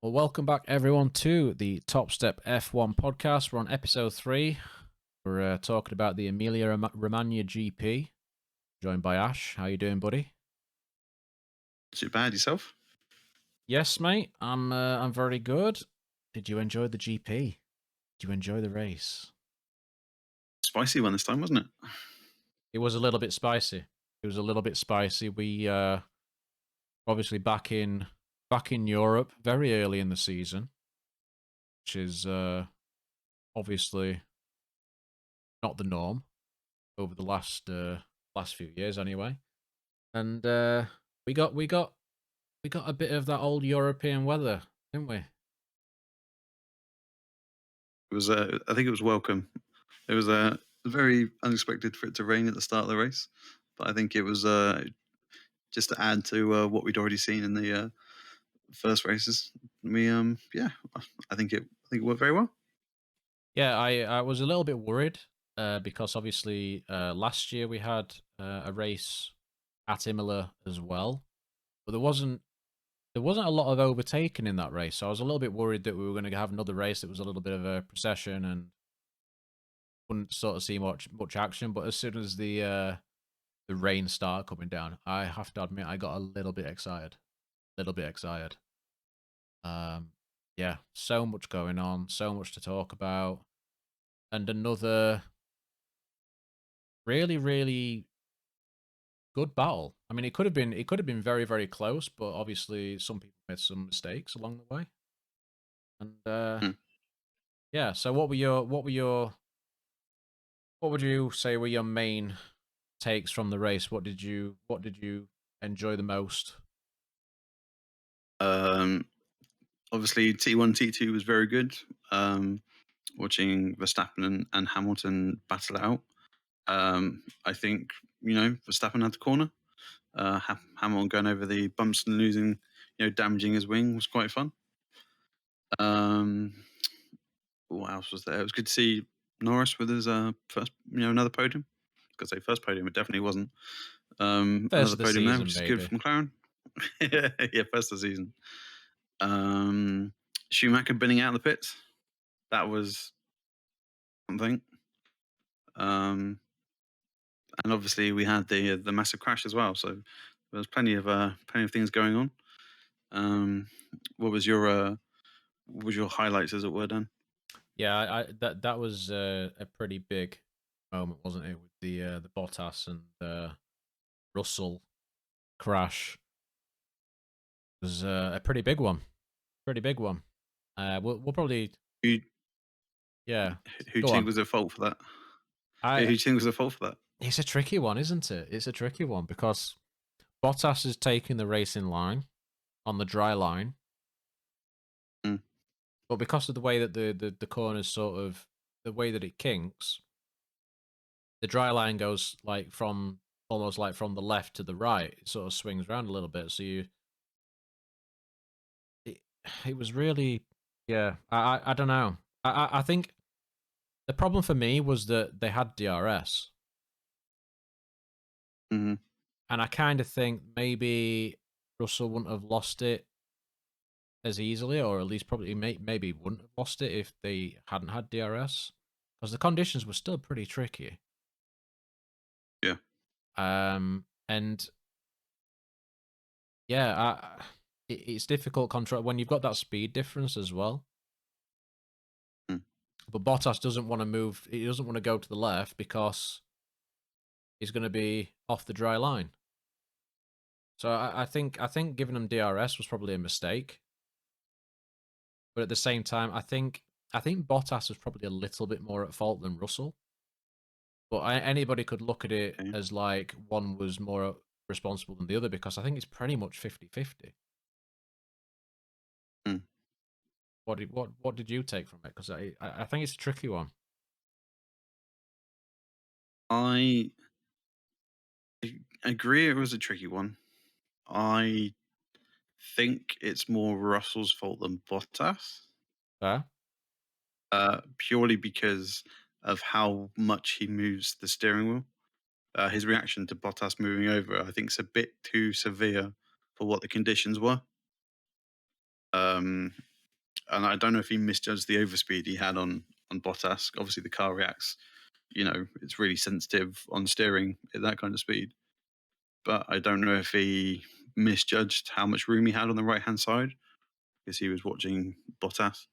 Well, welcome back, everyone, to the Top Step F1 podcast. We're on episode 3. We're talking about the Emilia Romagna GP, joined by Ash. How you doing, buddy? Too bad yourself? Yes, mate. I'm very good. Did you enjoy the GP? Did you enjoy the race? Spicy one this time, wasn't it? It was a little bit spicy. We obviously back in Europe very early in the season, which is obviously not the norm over the last few years anyway. And we got a bit of that old European weather, didn't we? It was. I think it was welcome. It was very unexpected for it to rain at the start of the race, but I think it was just to add to what we'd already seen in the first races. I think it worked very well. Yeah, I was a little bit worried because obviously last year we had a race at Imola as well, but there wasn't a lot of overtaking in that race, so I was a little bit worried that we were going to have another race that was a little bit of a procession and wouldn't sort of see much action. But as soon as the rain started coming down, I have to admit I got a little bit excited. Little bit excited. Um, yeah, so much going on, so much to talk about, and another really, really good battle. I mean, it could have been very, very close, but obviously some people made some mistakes along the way. And Hmm. yeah, so what would you say were your main takes from the race? What did you enjoy the most? Um, Obviously, T1, T2 was very good. Watching Verstappen and Hamilton battle it out. I think Verstappen had the corner. Hamilton going over the bumps and losing, damaging his wing was quite fun. Um, what else was there? It was good to see Norris with his first, another podium. I was gonna say first podium, it definitely wasn't. First Another of the podium there, season, which is good maybe. for McLaren. Yeah, first of the season. Um, Schumacher binning out of the pits. That was something. Um, and obviously we had the massive crash as well. So there was plenty of things going on. Um, what was your highlights, as it were, Dan? Yeah, that was a pretty big moment, wasn't it, with the Bottas and Russell crash? It was a pretty big one, pretty big one. We'll probably Who yeah. who do you Go think on. was at fault for that? Yeah, who I do you think was at fault for that? It's a tricky one, isn't it? It's a tricky one because Bottas is taking the racing line on the dry line, Mm, but because of the way that the corners sort of the way that it kinks, the dry line goes like from almost like from the left to the right. It sort of swings around a little bit. So it, it was really, yeah. I don't know. I think the problem for me was that they had DRS, mhm. and I kind of think maybe Russell wouldn't have lost it as easily, or at least probably maybe wouldn't have lost it if they hadn't had DRS, because the conditions were still pretty tricky. Yeah. And yeah, it's difficult control when you've got that speed difference as well. Mm. But Bottas doesn't want to move. He doesn't want to go to the left because he's going to be off the dry line. So I think giving him DRS was probably a mistake. But at the same time, I think Bottas was probably a little bit more at fault than Russell. But anybody could look at it Okay. as like one was more responsible than the other because I think it's pretty much 50-50. Mm. What did you take from it? Because I think it's a tricky one. I agree it was a tricky one. I think it's more Russell's fault than Bottas, Fair? purely because of how much he moves the steering wheel. His reaction to Bottas moving over, I think, is a bit too severe for what the conditions were. Um, and I don't know if he misjudged the overspeed he had on Bottas. Obviously, the car reacts. It's really sensitive on steering at that kind of speed. But I don't know if he misjudged how much room he had on the right hand side because he was watching Bottas.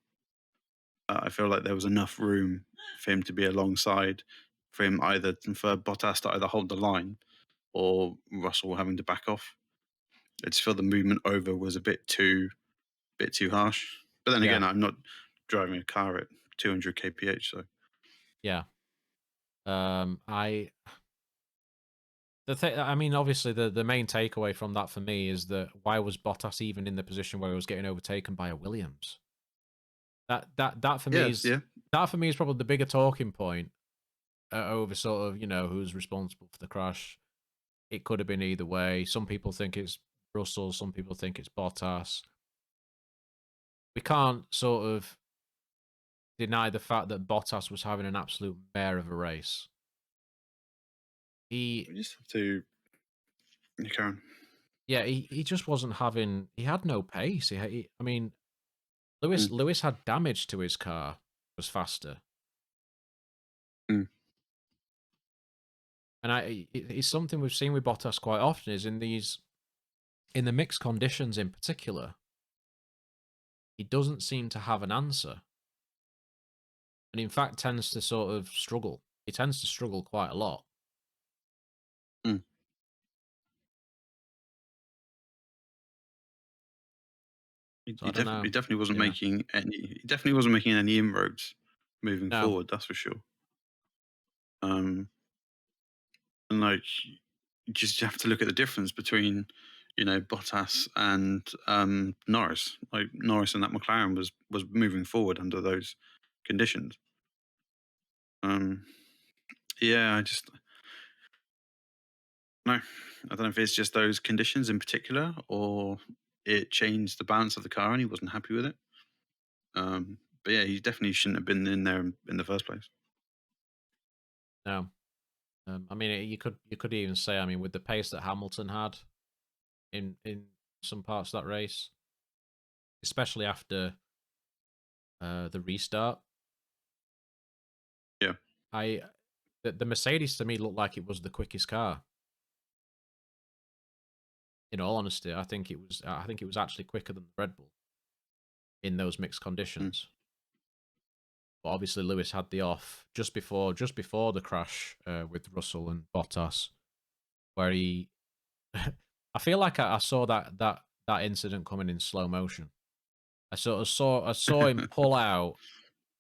I feel like there was enough room for him to be alongside, for him either for Bottas to either hold the line or Russell having to back off. I just feel the movement over was a bit too harsh. But then Yeah, again, I'm not driving a car at 200 kph, so yeah. I the thing. I mean, obviously, the main takeaway from that for me is that why was Bottas even in the position where he was getting overtaken by a Williams? That for me yeah, is yeah. probably the bigger talking point over sort of who's responsible for the crash. It could have been either way. Some people think it's Russell. Some people think it's Bottas. We can't sort of deny the fact that Bottas was having an absolute mare of a race. He, We just have to, Karen. yeah, he just wasn't having. He had no pace. I mean, Mm, Lewis had damage to his car. Was faster, mm, and it's something we've seen with Bottas quite often. Is in the mixed conditions in particular, he doesn't seem to have an answer, and in fact tends to sort of struggle. He tends to struggle quite a lot. mm. He, So he, I don't def- he know. definitely wasn't Yeah. making any. He definitely wasn't making any inroads moving No. forward. That's for sure. Um, and like, you just have to look at the difference between, Bottas and Norris. Like Norris and that McLaren was moving forward under those conditions. Um, yeah, I just no. I don't know if it's just those conditions in particular, or it changed the balance of the car and he wasn't happy with it. But yeah, he definitely shouldn't have been in there in the first place. No. I mean, you could even say, I mean, with the pace that Hamilton had in some parts of that race, especially after the restart, Yeah. I the Mercedes to me looked like it was the quickest car. In all honesty, I think it was. I think it was actually quicker than the Red Bull in those mixed Mm. conditions. But obviously, Lewis had the off just before the crash with Russell and Bottas, where he. I feel like I saw that incident coming in slow motion. I saw him pull out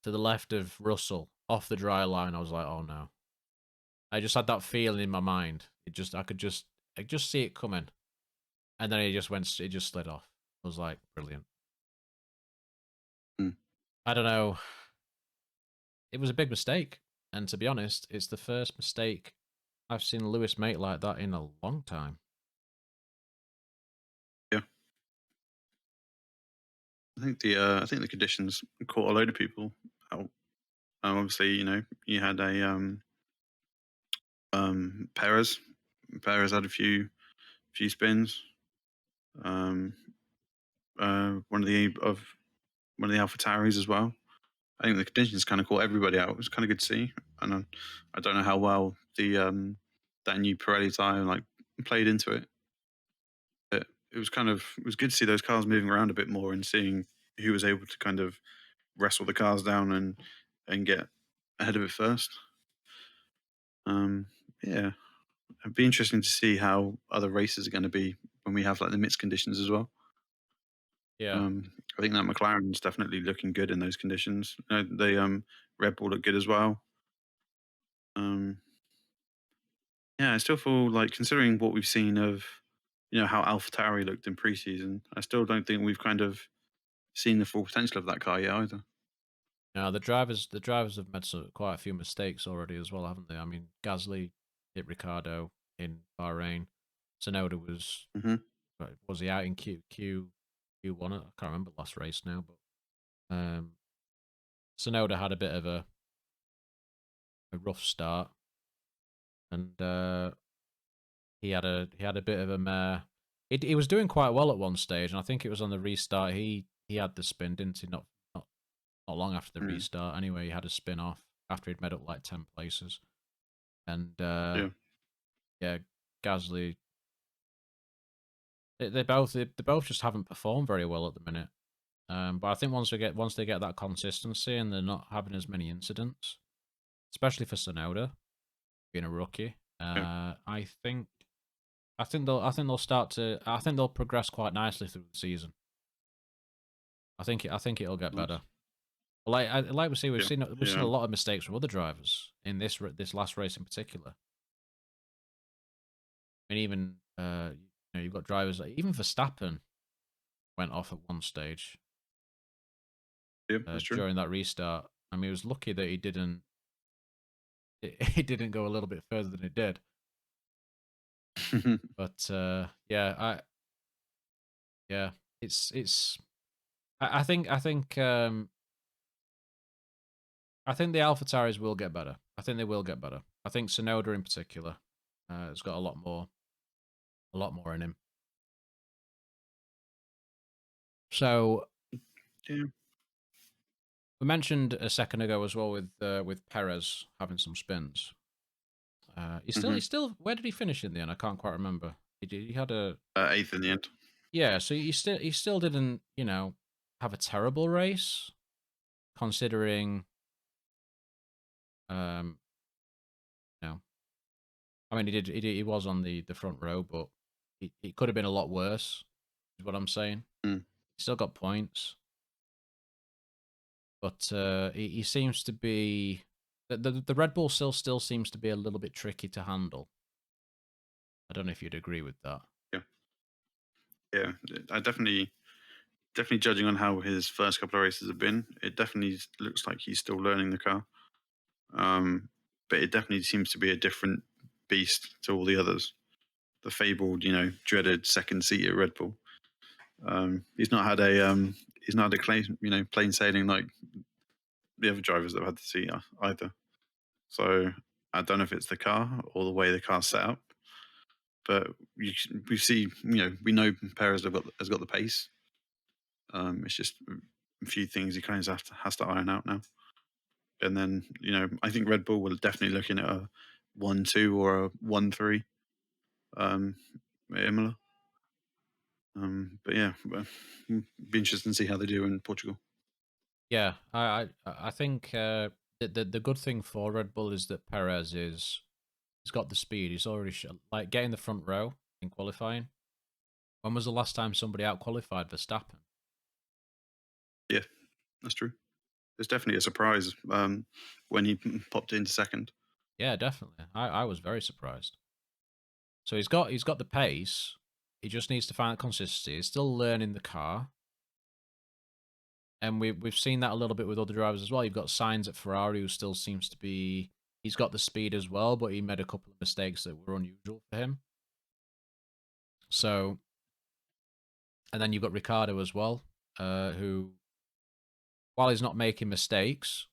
to the left of Russell off the dry line. I was like, oh no. I just had that feeling in my mind. I could just see it coming. And then it just slid off. I was like, brilliant. Mm. I don't know. It was a big mistake. And to be honest, it's the first mistake I've seen Lewis make like that in a long time. Yeah. I think the conditions caught a load of people out. Obviously, you had a Perez. Perez had a few spins. Um, one of the AlphaTauris as well. I think the conditions kind of caught everybody out. It was kind of good to see, and I don't know how well the that new Pirelli tire like played into it. But it was good to see those cars moving around a bit more and seeing who was able to kind of wrestle the cars down and get ahead of it first. Um, yeah, it'd be interesting to see how other races are going to be when we have like the mixed conditions as well. Yeah. I think that McLaren's definitely looking good in those conditions. The Red Bull look good as well. Um, yeah, I still feel like considering what we've seen of, how AlphaTauri looked in preseason, I still don't think we've kind of seen the full potential of that car yet either. Now the drivers have made quite a few mistakes already as well, haven't they? I mean, Gasly hit Ricardo in Bahrain. Sonoda Hmm. was he out in Q1? I can't remember the last race now, but Sonoda had a bit of a rough start, and he had a bit of a mare. He was doing quite well at one stage, and I think it was on the restart. He had the spin, didn't he? Not not long after the Mm, restart. Anyway, he had a spin off after he'd made up like 10 places, and yeah. yeah, Gasly. They both just haven't performed very well at the minute. But I think once they get that consistency and they're not having as many incidents, especially for Sonoda being a rookie, Yeah. I think they'll progress quite nicely through the season. I think it'll get better. Nice. Like we see, Yeah. we've seen a Yeah. lot of mistakes from other drivers in this last race in particular. I mean, even you've got drivers like even Verstappen went off at one stage Yeah. That's true. during that restart. I mean, he was lucky that he didn't go a little bit further than he did. But yeah, it's I think the AlphaTauris will get better. I think they will get better. I think Sonoda in particular has got a lot more in him. So Yeah. we mentioned a second ago as well with Perez having some spins. Hmm. He's still. Where did he finish in the end? I can't quite remember. He had a Eighth in the end. yeah. So he still didn't have a terrible race considering um you know I mean he was on the front row, but it could have been a lot worse. Is what I'm saying. Mm. He still got points, but he seems to be the Red Bull still seems to be a little bit tricky to handle. I don't know if you'd agree with that. Yeah. Yeah. I definitely judging on how his first couple of races have been, it definitely looks like he's still learning the car. Um, but it definitely seems to be a different beast to all the others. The fabled, dreaded second seat at Red Bull. He's not had a plain sailing like the other drivers that have had the seat either. So I don't know if it's the car or the way the car's set up, but we see, we know Perez has got the pace. It's just a few things he kind of has to iron out now. And then, I think Red Bull will definitely looking at a 1-2 or a 1-3 um, at Imola. But yeah, be interesting to see how they do in Portugal. Yeah, I think the good thing for Red Bull is that Perez he's got the speed. He's already like getting the front row in qualifying. When was the last time somebody out qualified Verstappen? Yeah, that's true. It's definitely a surprise when he popped into second. Yeah, definitely. I was very surprised. So he's got the pace. He just needs to find that consistency. He's still learning the car, and we've seen that a little bit with other drivers as well. You've got Sainz at Ferrari, who still seems to be he's got the speed as well, but he made a couple of mistakes that were unusual for him. So, and then you've got Ricardo as well, who while he's not making mistakes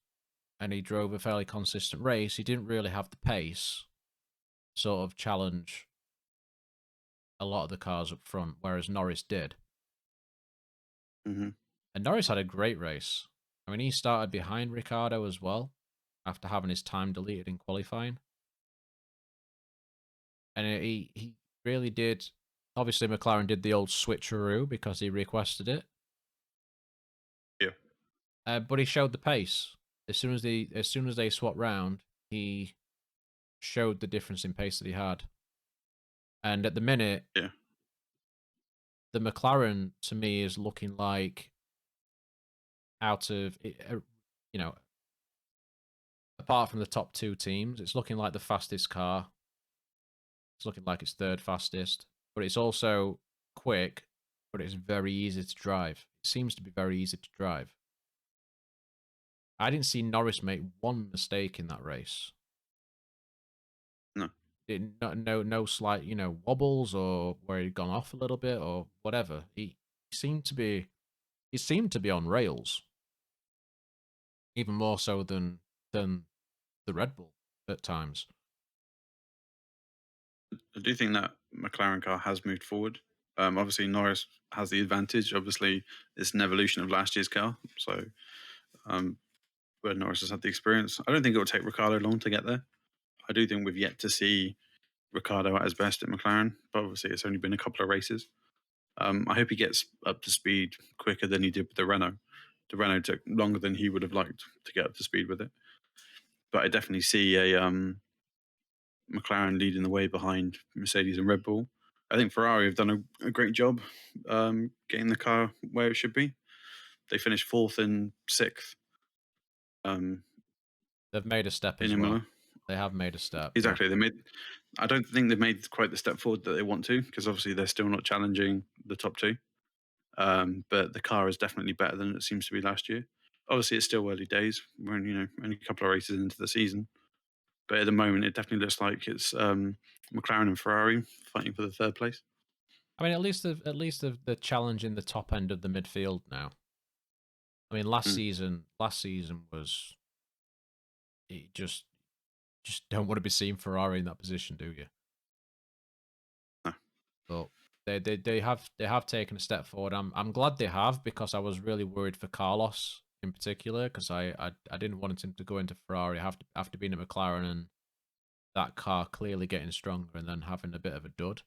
and he drove a fairly consistent race, he didn't really have the pace sort of challenge a lot of the cars up front, whereas Norris did. Hmm. And Norris had a great race. I mean, he started behind Ricardo as well after having his time deleted in qualifying. And he really did. Obviously, McLaren did the old switcheroo because he requested it, Yeah. but he showed the pace as soon as they swapped round. He showed the difference in pace that he had. And at the minute, Yeah. the McLaren to me is looking like out of you know apart from the top two teams, it's looking like the fastest car. It's looking like it's third fastest, but it's also quick, but it's very easy to drive. It seems to be very easy to drive. I didn't see Norris make one mistake in that race. No. No slight, wobbles or where he'd gone off a little bit or whatever. Seemed to be he seemed to be on rails, even more so than the Red Bull at times. I do think that McLaren car has moved forward. Obviously, Norris has the advantage. Obviously, it's an evolution of last year's car, so um, where Norris has had the experience. I don't think it will take Ricardo long to get there. I do think we've yet to see Ricardo at his best at McLaren, but obviously it's only been a couple of races. I hope he gets up to speed quicker than he did with the Renault. The Renault took longer than he would have liked to get up to speed with it. But I definitely see a McLaren leading the way behind Mercedes and Red Bull. I think Ferrari have done a great job getting the car where it should be. They finished fourth and sixth um, They've made a step in as well. Imola. They have made a step, yeah. Exactly. They made. I don't think they've made quite the step forward that they want to, because obviously they're still not challenging the top two. But the car is definitely better than it seems to be last year. Obviously, it's still early days. We're only a couple of races into the season, but at the moment, it definitely looks like it's McLaren and Ferrari fighting for the third place. I mean, at least the challenge in the top end of the midfield now. I mean, Mm, last season was it just don't want to be seeing Ferrari in that position, do you? no, But they have taken a step forward. I'm glad they have, because I was really worried for Carlos in particular, because I didn't want him to go into Ferrari after being at McLaren and that car clearly getting stronger and then having a bit of a dud.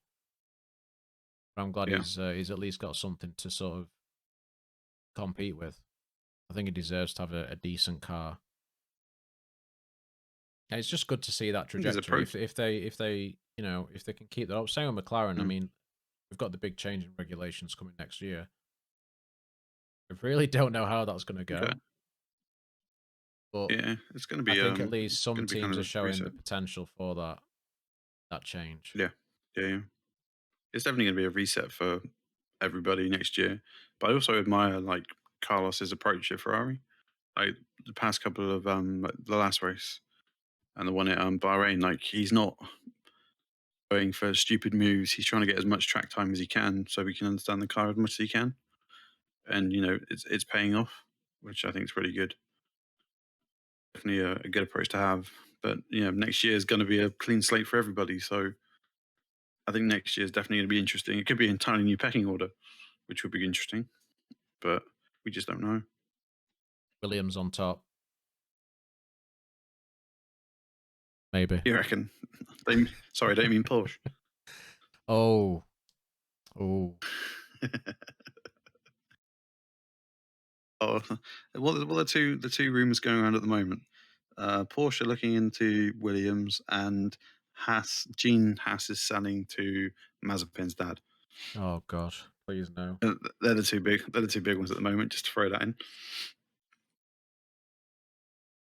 But I'm glad yeah, he's at least got something to sort of compete with. I think he deserves to have a decent car. And it's just good to see that I think his trajectory. approach. If they can keep that up. Same with McLaren. I Mm, mean, we've got the big change in regulations coming next year. I really don't know how that's going to okay, go, but yeah, I think at least it's some gonna be kind teams are of showing reset. the potential for that change. Yeah, yeah, yeah. It's definitely gonna be a reset for everybody next year. But I also admire like Carlos's approach at Ferrari. Like the past couple of like, the last race and the one at Bahrain, like he's not going for stupid moves. He's trying to get as much track time as he can so he can understand the car as much as he can. And it's paying off, which I think is pretty good. Definitely a good approach to have. But next year is going to be a clean slate for everybody. So I think next year is definitely going to be interesting. It could be an entirely new pecking order, which would be interesting. But we just don't know. Williams on top, maybe. You reckon? Sorry, I don't mean Porsche. Oh, oh, Oh, what are the two rumors going around at the moment? Porsche looking into Williams, and Gene Haas is selling to Mazepin's dad. oh gosh, please no. They're the two big. They're the two big ones at the moment. Just to throw that in.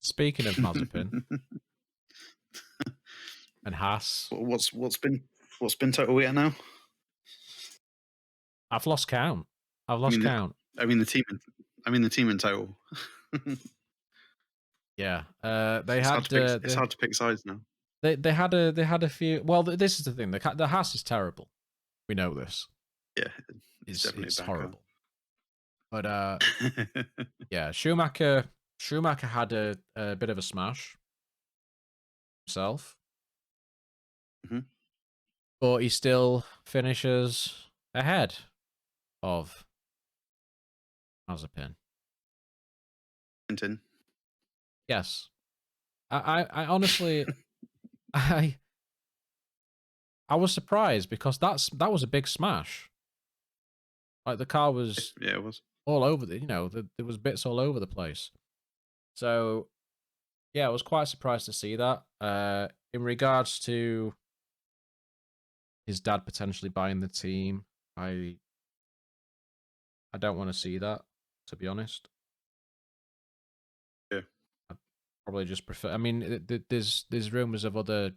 Speaking of Mazepin and Haas, What's been total we at now? I've lost count. I've I lost mean, count. the team. The team in total. Yeah, they It's hard had to pick. It's hard to pick sides now. they had a few. Well, this is the thing. The Haas is terrible. We know this. Yeah, it's It's definitely a it's bad car. horrible. But yeah, Schumacher had a bit of a smash himself, hmm but he still finishes ahead of Mazepin. Tintin. Yes, I honestly, I I was surprised because that was a big smash. Like the car was Yeah, it was. all over there was bits all over the place. So yeah, I was quite surprised to see that. In regards to his dad potentially buying the team, I I don't want to see that, to be honest. Yeah, I'd probably just prefer. I mean, there's rumors of other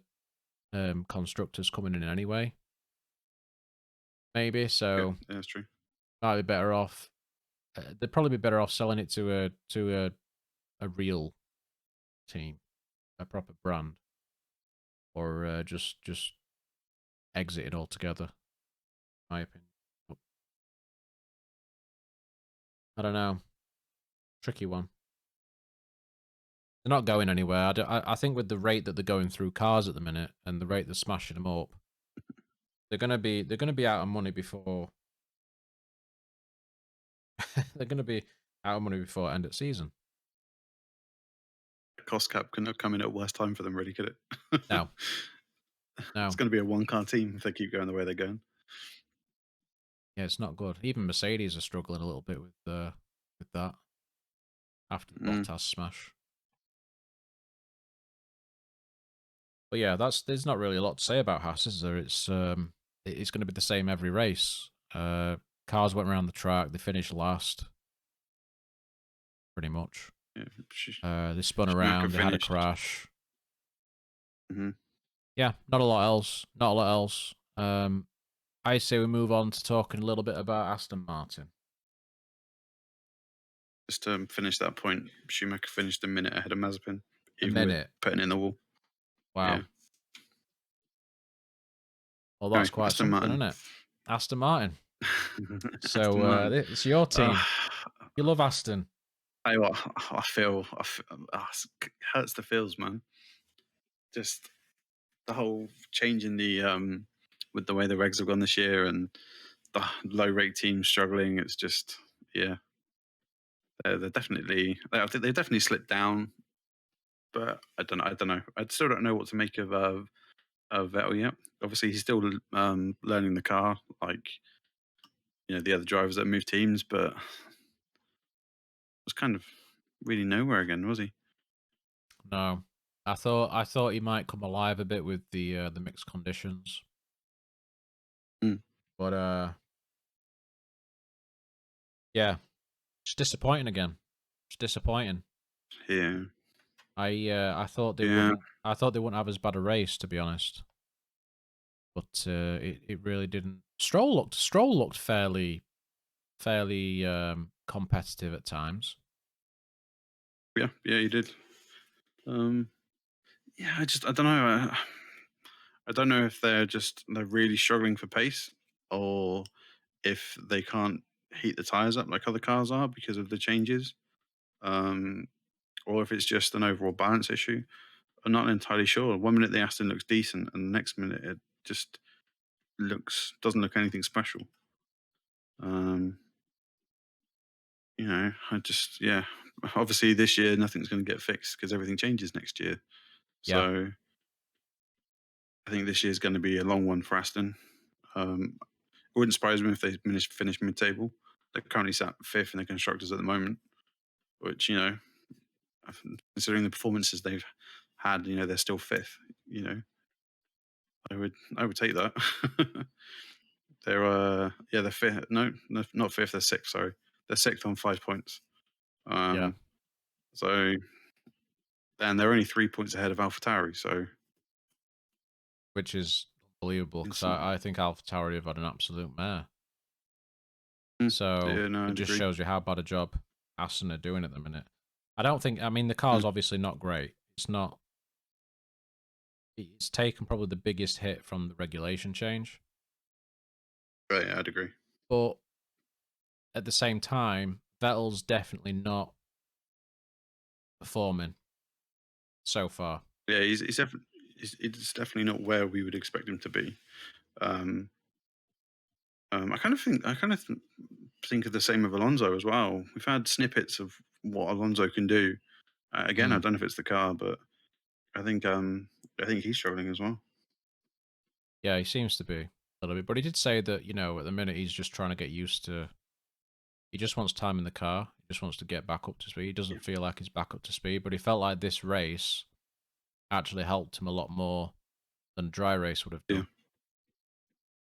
constructors coming in anyway. Maybe yeah, so. yeah, that's true. Might be better off. They'd probably be better off selling it to a real team, a proper brand, or just exit it altogether. In my opinion. But I don't know. Tricky one. They're not going anywhere. I think with the rate that they're going through cars at the minute and the rate they're smashing them up, they're gonna be out of money before they're gonna be out of money before end of season. cost cap couldn't have come in at a worse time for them, really, could it? No, It's no. going to be a one car team if they keep going the way they're going. Yeah, it's not good. Even Mercedes are struggling a little bit with that after the Mm, Bottas smash. But yeah, there's not really a lot to say about Haas, is there? It's going to be the same every race. Cars went around the track, they finished last, pretty much. yeah, They spun Schumacher around, they had a finished. crash. Hmm. Yeah, not a lot else. Not a lot else. I say we move on to talking a little bit about Aston Martin. Just to finish that point, Schumacher finished a minute ahead of Mazepin, A even with minute. putting in the wall. Yeah. Wow. Well, that's Anyway, quite Aston something, Martin. isn't it? Aston Martin. Aston So Martin. it's your Uh, team. You love Aston. it hurts the feels, man. Just the whole change in the with the way the regs have gone this year and the low rate teams struggling. It's just yeah, they're definitely I think they definitely slipped down, but I don't know. I don't know. I still don't know what to make of Vettel yet. Obviously, he's still learning the car, like the other drivers that move teams, but was kind of really nowhere again, was he? No, I thought he might come alive a bit with the mixed conditions, Mm, but yeah, it's disappointing again. It's disappointing. yeah, I thought they yeah, wouldn't. I thought they wouldn't have as bad a race, to be honest. But it really didn't. Stroll looked fairly competitive at times. yeah, yeah. He did. Um, yeah, I don't know. I don't know if they're really struggling for pace, or if they can't heat the tires up like other cars are because of the changes, um, or if it's just an overall balance issue. I'm not entirely sure. One minute the Aston looks decent, and the next minute it just looks doesn't look anything special. Um, I just yeah. Obviously, this year nothing's going to get fixed because everything changes next year. Yeah, So I think this year's going to be a long one for Aston. It wouldn't surprise me if they finish mid-table. They're currently sat fifth in the constructors at the moment, which considering the performances they've had, they're still fifth. You know, I would take that. They're fifth. No, no, not fifth. They're sixth. Sorry, they're sixth on 5 points. yeah, Um, so and they're only 3 points ahead of AlphaTauri. So which is unbelievable because it's, I think AlphaTauri have had an absolute mare. So yeah, no, it I'd just agree. shows you how bad a job Aston are doing at the minute. I don't think. I mean, the car's Mm, obviously not great. It's not. It's taken probably the biggest hit from the regulation change, right, yeah, I'd agree. but at the same time, Vettel's definitely not performing so far. Yeah, he's definitely it's definitely not where we would expect him to be. Um, I kind of think of the same of Alonso as well. We've had snippets of what Alonso can do. Again, I Mm. don't know if it's the car, but I think um, I think he's struggling as well. Yeah, he seems to be a little bit, but he did say that at the minute he's just trying to get used to. He just wants time in the car. He just wants to get back up to speed. He Yeah, doesn't feel like he's back up to speed, but he felt like this race actually helped him a lot more than a dry race would have yeah, done.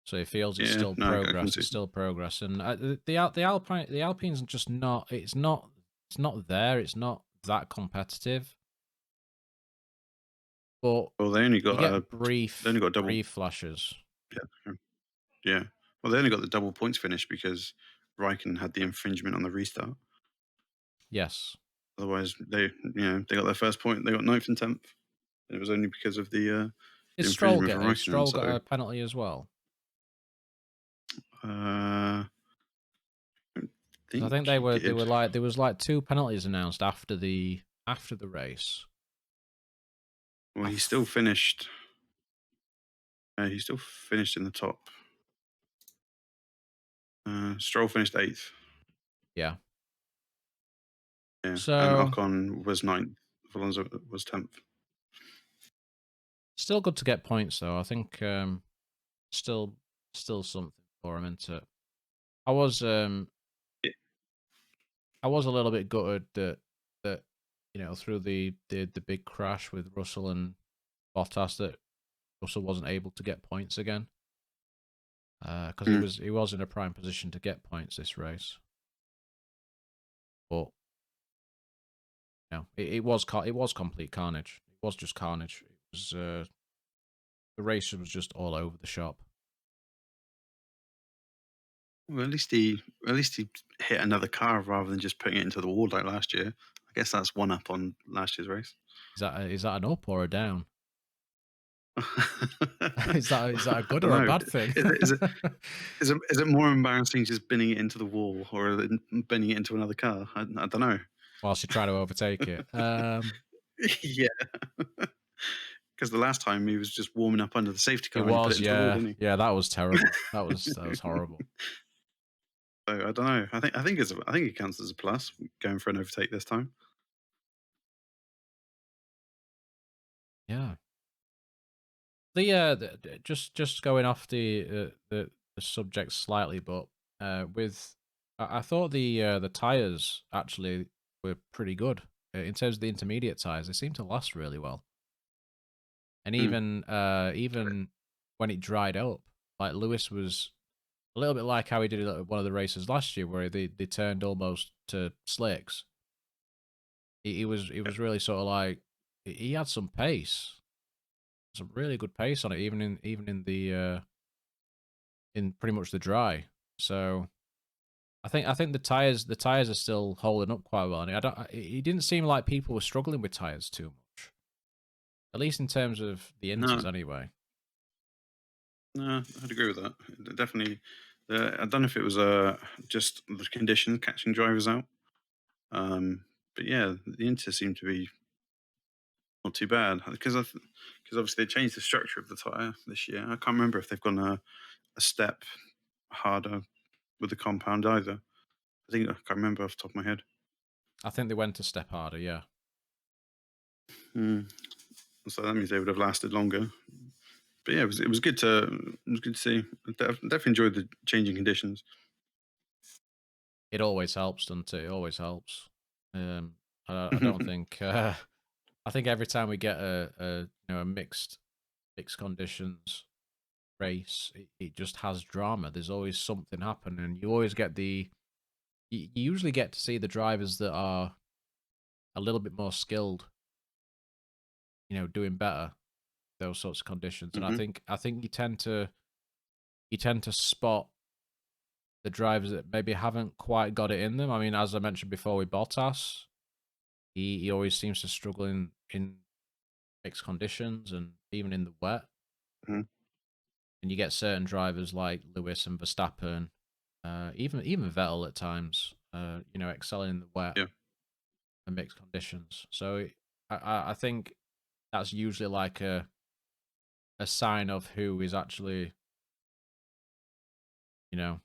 So he feels it's yeah. still No, I can progress. see. It's still progress, and the Alpine's just not. It's not there. It's not that competitive. But Well, you get they only got a double. brief flashes. Yeah, yeah. Well, they only got the double points finish because Raikkonen had the infringement on the restart. Yes. Otherwise, they got their first point. They got ninth and 10th, and it was only because of Did the Stroll infringement get from a Raikkonen. Stroll got So a penalty as well? I Because I think think he they did. were like there was like two penalties announced after the race. Well, I he still th- finished. He still finished in the top. Stroll finished eighth. yeah. Yeah, and So Ocon was ninth if Alonso was 10th. Still good to get points though. I think still still something for him into it. I was um Yeah. I was a little bit gutted that through the big crash with Russell and Bottas that Russell wasn't able to get points again because Mm. he was in a prime position to get points this race, but it was complete carnage. It was just carnage. It was the race was just all over the shop. Well, at least he hit another car rather than just putting it into the wall like last year. I guess that's one up on last year's race. Is that an up or a down? I Is that a good don't or a know. bad thing? Is it more embarrassing just binning it into the wall or binning it into another car? I don't know. Whilst you're trying to overtake it. Yeah, because the last time he was just warming up under the safety It car and he put it was, into the wall, yeah, didn't yeah. That was terrible. That he? was horrible. So I don't know. I think it counts as a plus going for an overtake this time. Yeah. Just going off the subject slightly, but with I thought the tires actually were pretty good in terms of the intermediate tires. They seem to last really well, and Mm. even when it dried up, like Lewis was a little bit like how he did it at one of the races last year, where they turned almost to slicks. He Yeah. was really sort of like he had some pace, some really good pace on it, even in the in pretty much the dry. So I think the tires are still holding up quite well. And it didn't seem like people were struggling with tires too much, at least in terms of the No, inters anyway. no, I'd agree with that. Definitely. I don't know if it was just the conditions catching drivers out. Um, but yeah, the Inter seemed to be not too bad because obviously they changed the structure of the tire this year. I can't remember if they've gone a step harder with the compound either. I can't remember off the top of my head. I think they went a step harder. Yeah, Mm. So that means they would have lasted longer. But yeah, it was good to see. Definitely enjoyed the changing conditions. it always helps, doesn't it? It always helps. I don't think. I think every time we get a mixed conditions race, it just has drama. There's always something happening, and you always get you usually get to see the drivers that are a little bit more skilled, doing better those sorts of conditions. And Hmm. I think you tend to spot the drivers that maybe haven't quite got it in them. I mean, as I mentioned before with Bottas, he always seems to struggle in mixed conditions and even in the wet. Hmm. And you get certain drivers like Lewis and Verstappen, even Vettel at times, excelling in the wet Yeah. and mixed conditions. So I think that's usually like a sign of who is actually you know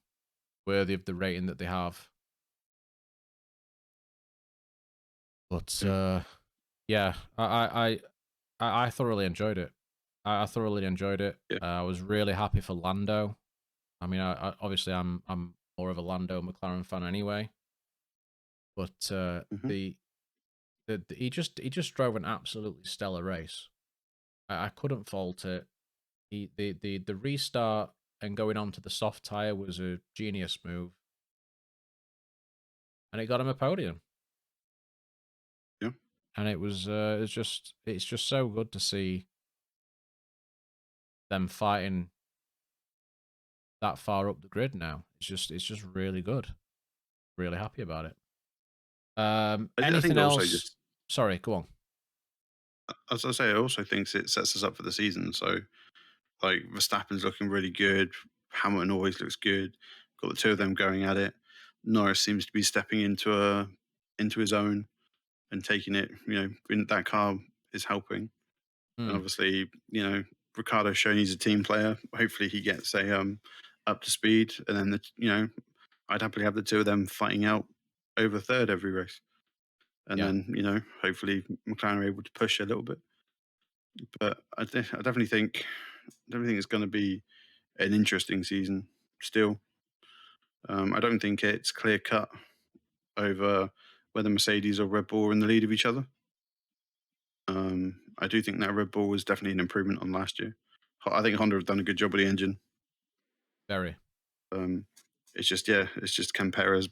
worthy of the rating that they have. But Yeah. yeah, I thoroughly enjoyed it. I thoroughly enjoyed it. Yeah. I was really happy for Lando. I mean, obviously I'm more of a Lando McLaren fan anyway, but Hmm. he just drove an absolutely stellar race. I couldn't fault it. The restart and going on to the soft tire was a genius move, and it got him a podium. Yeah. And it's just so good to see them fighting that far up the grid now. It's just really good. Really happy about it. I think Anything also else? just Sorry, go on. as I say, I also think it sets us up for the season. So like Verstappen's looking really good. Hamilton always looks good. Got the two of them going at it. Norris seems to be stepping into his own and taking it. That car is helping. And Hmm. obviously, Ricardo's shown he's a team player. Hopefully, he gets up to speed, and then I'd happily have the two of them fighting out over third every race. and Yeah, then hopefully McLaren are able to push a little bit. But I definitely think it's going to be an interesting season still. I don't think it's clear cut over whether Mercedes or Red Bull are in the lead of each other. I do think that Red Bull was definitely an improvement on last year. I think Honda have done a good job with the engine. very. Um, it's just can Perez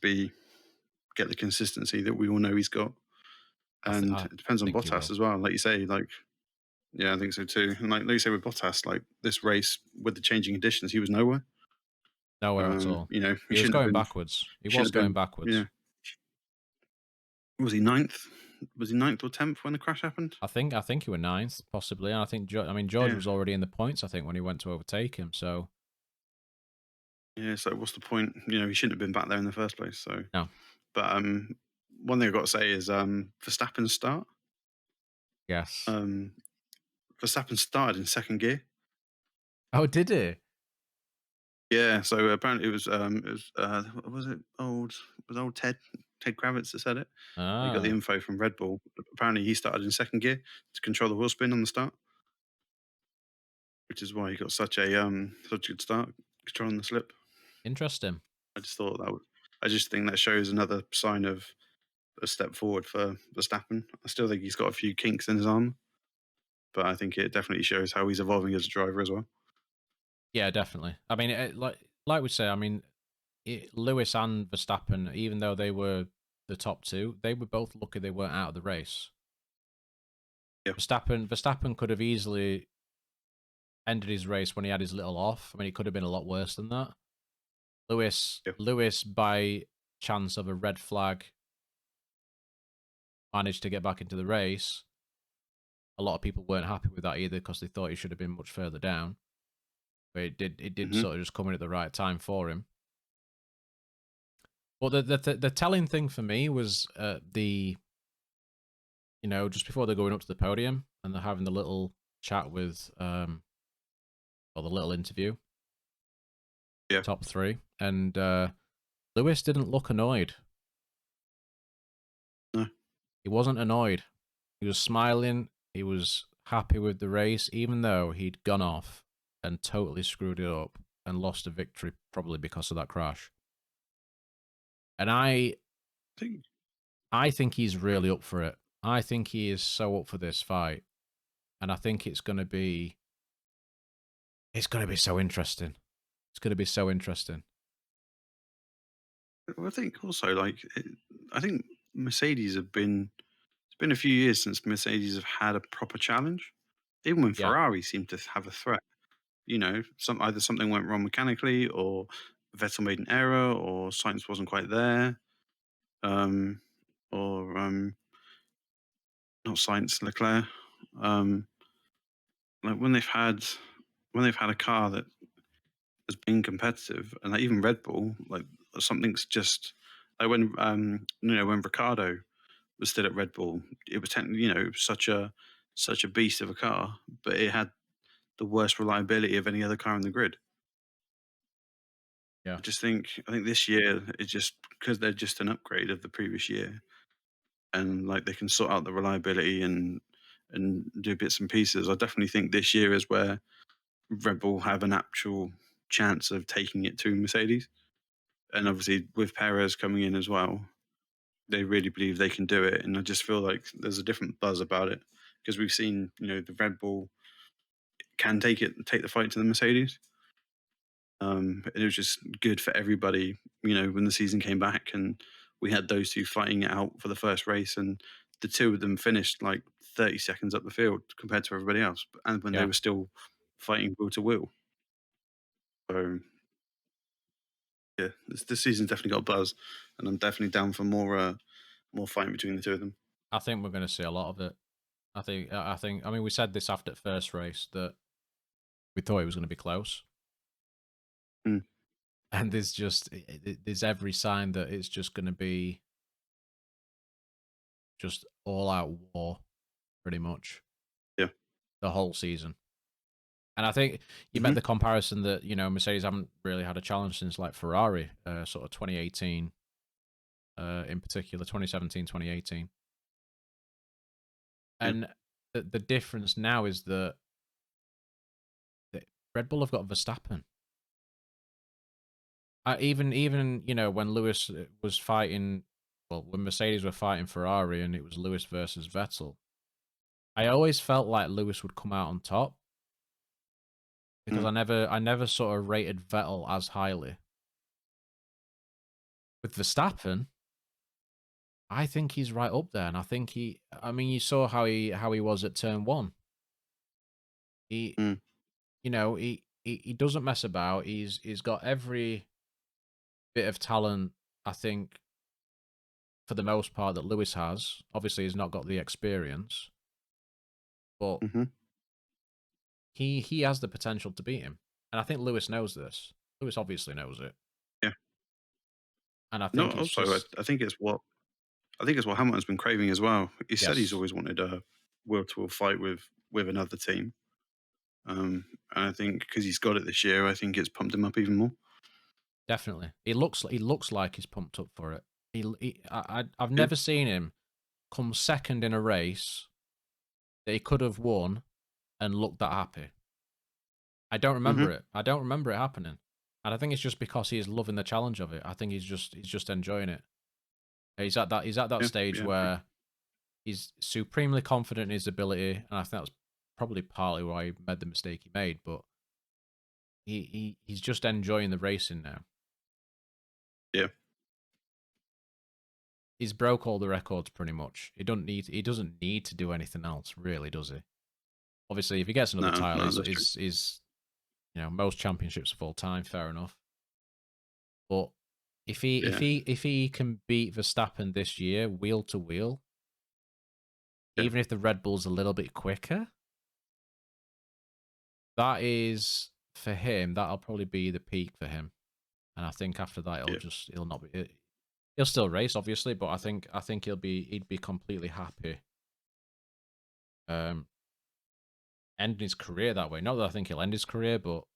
get the consistency that we all know he's got, and I it depends on think he Bottas will. as well. Like you say, like yeah, I think so too. And like you say with Bottas, like this race with the changing conditions, he was nowhere. Nowhere at all. He He was shouldn't have going been. backwards. He was Shouldn't have going been. Yeah, backwards. was he ninth? Was he ninth or tenth when the crash happened? I think he was ninth, possibly. And I mean, George Yeah, was already in the points, I think, when he went to overtake him. So, yeah. So what's the point? He shouldn't have been back there in the first place. So, no. but one thing I've got to say is Verstappen's start. Yes. Um, Verstappen started in second gear. Oh, did he? Yeah, so apparently what was it old Ted Kravitz that said it. He got the Ah, info from Red Bull. Apparently, he started in second gear to control the wheel spin on the start, which is why he got such a good start controlling the slip. interesting. I just thought that would. I just think that shows another sign of a step forward for Verstappen. I still think he's got a few kinks in his arm, but I think it definitely shows how he's evolving as a driver as well. Yeah, definitely. I mean, like we say, I mean, Lewis and Verstappen, even though they were the top two, they were both lucky they weren't out of the race. Yeah. Verstappen could have easily ended his race when he had his little off. I mean, it could have been a lot worse than that. Yeah. Lewis, by chance of a red flag, managed to get back into the race. A lot of people weren't happy with that either because they thought he should have been much further down. But it did hmm sort of just come in at the right time for him. But the telling thing for me was just before they're going up to the podium and they're having the little chat with or the little interview, Yeah. top three, and Lewis didn't look annoyed. No. He wasn't annoyed. He was smiling. He was happy with the race, even though he'd gone off and totally screwed it up and lost a victory probably because of that crash. And I think I think he's really up for it. I think he is so up for this fight, and I think it's going to be so interesting. It's going to be so interesting. I think also I think Mercedes have been. It's been a few years since Mercedes have had a proper challenge. Even when Yeah, Ferrari seemed to have a threat, either something went wrong mechanically, or Vettel made an error, or Sainz wasn't quite there, um, or not Sainz, Leclerc. Um, like when they've had a car that has been competitive, and like even Red Bull, like something's just like when Ricardo was still at Red Bull, it was technically it was such a beast of a car, but it had the worst reliability of any other car in the grid. yeah, I think this year it's just because they're just an upgrade of the previous year, and like they can sort out the reliability and do bits and pieces. I definitely think this year is where Red Bull have an actual chance of taking it to Mercedes, and obviously with Perez coming in as well, they really believe they can do it. And I just feel like there's a different buzz about it because we've seen the Red Bull can take the fight to the Mercedes. It was just good for everybody, when the season came back and we had those two fighting it out for the first race, and the two of them finished like 30 seconds up the field compared to everybody else, and when they yeah. were still fighting wheel to wheel. So yeah, this season's definitely got a buzz, and I'm definitely down for more fighting between the two of them. I think we're going to see a lot of it. I mean, we said this after the first race that we thought it was going to be close, Mm, and there's every sign that it's just going to be just all out war, pretty much yeah. the whole season. And I think you met hmm the comparison that Mercedes haven't really had a challenge since like Ferrari, sort of 2018, in particular 2017, 2018. Yeah. And the difference now is that Red Bull have got Verstappen. Even when Lewis was fighting, well, when Mercedes were fighting Ferrari and it was Lewis versus Vettel, I always felt like Lewis would come out on top because Mm, I never sort of rated Vettel as highly. With Verstappen, I think he's right up there, and I mean, you saw how he was at turn one. He, mm, he doesn't mess about. He's got every bit of talent, I think, for the most part, that Lewis has. Obviously, he's not got the experience, but mhm. he has the potential to beat him, and I think Lewis knows this. Lewis obviously knows it, Yeah. and I No, think it's also, just I think it's what Hamilton's been craving as well. He said he's yes, always wanted a world-to-world fight with another team. And I think because he's got it this year, I think it's pumped him up even more. definitely. He looks like he's pumped up for it. I've Yeah. never seen him come second in a race that he could have won and looked that happy. I don't remember Mhm. it. I don't remember it happening, and I think it's just because he is loving the challenge of it. I think he's just enjoying it. He's at that Yeah. stage Yeah. where he's supremely confident in his ability, and I think that's probably partly why he made the mistake he made. But he's just enjoying the racing now. Yeah. He's broke all the records pretty much. He doesn't need to do anything else, really, does he? Obviously, if he gets another No, title, no, is that's true. is is most championships of all time, fair enough. But if he if Yeah. he if he can beat Verstappen this year, wheel to wheel, Yeah. even if the Red Bull's a little bit quicker, that is for him. That'll probably be the peak for him. And I think after that, Yeah. he'll not be. He'll still race, obviously, but I think he'd be completely happy. Um, ending his career that way. Not that I think he'll end his career, but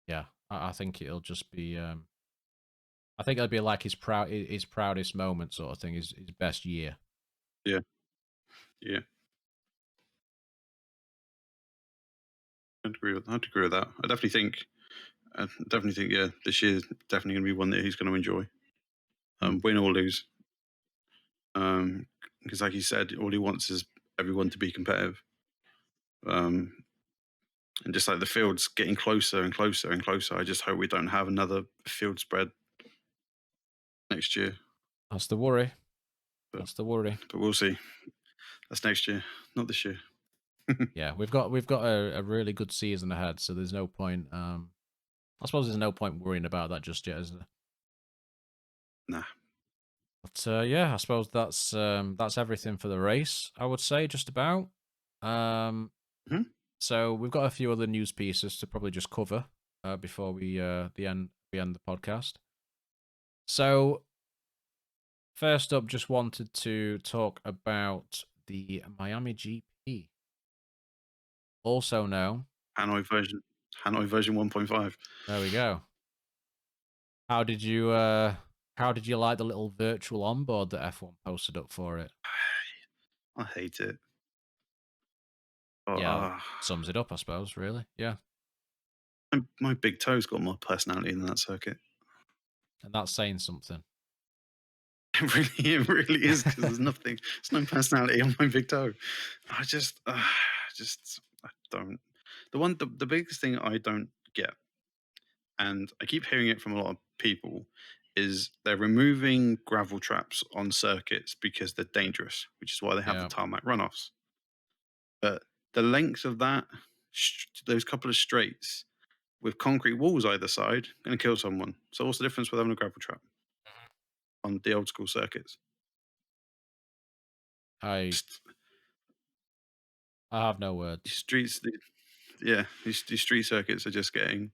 yeah, I think it'll just be. I think it'll be like his proudest moment sort of thing. His best year. Yeah. Yeah. I'd agree with that. I definitely think, yeah, this year's definitely going to be one that he's going to enjoy, Mm. win or lose. Because, like you said, all he wants is everyone to be competitive. Um, and just like the field's getting closer and closer and closer, I just hope we don't have another field spread next year. That's the worry. But That's the worry. but we'll see. That's next year, not this year. Yeah, we've got a really good season ahead, so there's no point. I suppose there's no point worrying about that just yet, is there? Nah. But yeah, I suppose that's everything for the race. I would say just about. Um, Mhm. so we've got a few other news pieces to probably just cover before we end the podcast. So first up, just wanted to talk about the Miami GP, also known. Hanoi version, Hanoi version 1.5. There we go. How did you how did you like the little virtual onboard that F1 posted up for it? I hate it. Oh, Yeah, sums it up, I suppose, really. Yeah. my big toe's got more personality than that circuit. And that's saying something. It really is because there's no personality on my big toe. I don't. The biggest thing I don't get, and I keep hearing it from a lot of people, is they're removing gravel traps on circuits because they're dangerous, which is why they have the Yeah. tarmac runoffs. But the length of those couple of straights with concrete walls either side, going to kill someone. So what's the difference with having a gravel trap on the old school circuits? I Just I have no these words. streets, yeah, these street circuits are just getting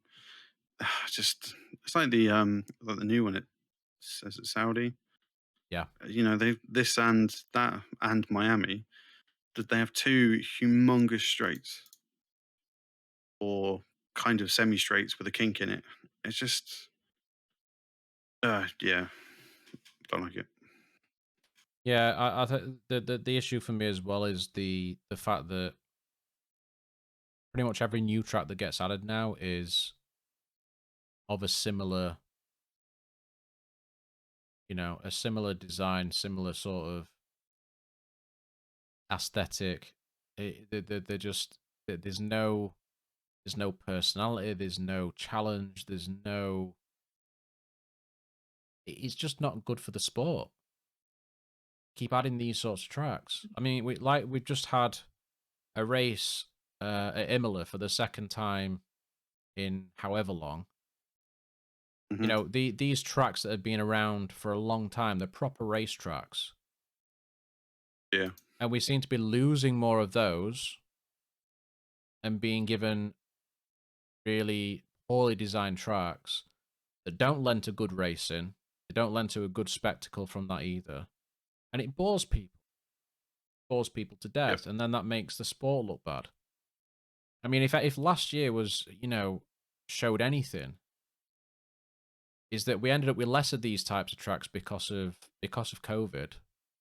just. It's like the new one. It says it's Saudi. Yeah. They this and that and Miami. That they have two humongous straights or kind of semi straights with a kink in it. It's just, yeah, don't like it. Yeah, I think the issue for me as well is the fact that pretty much every new track that gets added now is of a similar, a similar design, similar sort of aesthetic. They're just there's no personality, there's no challenge, there's no. It's just not good for the sport. Keep adding these sorts of tracks. I mean, we've just had a race at Imola for the second time in however long. Hmm. These tracks that have been around for a long time, they're proper race tracks, Yeah. and we seem to be losing more of those and being given really poorly designed tracks that don't lend to good racing. They don't lend to a good spectacle from that either, and it bores people to Yep. death, and then that makes the sport look bad. I mean, if last year was showed anything, is that we ended up with less of these types of tracks because of COVID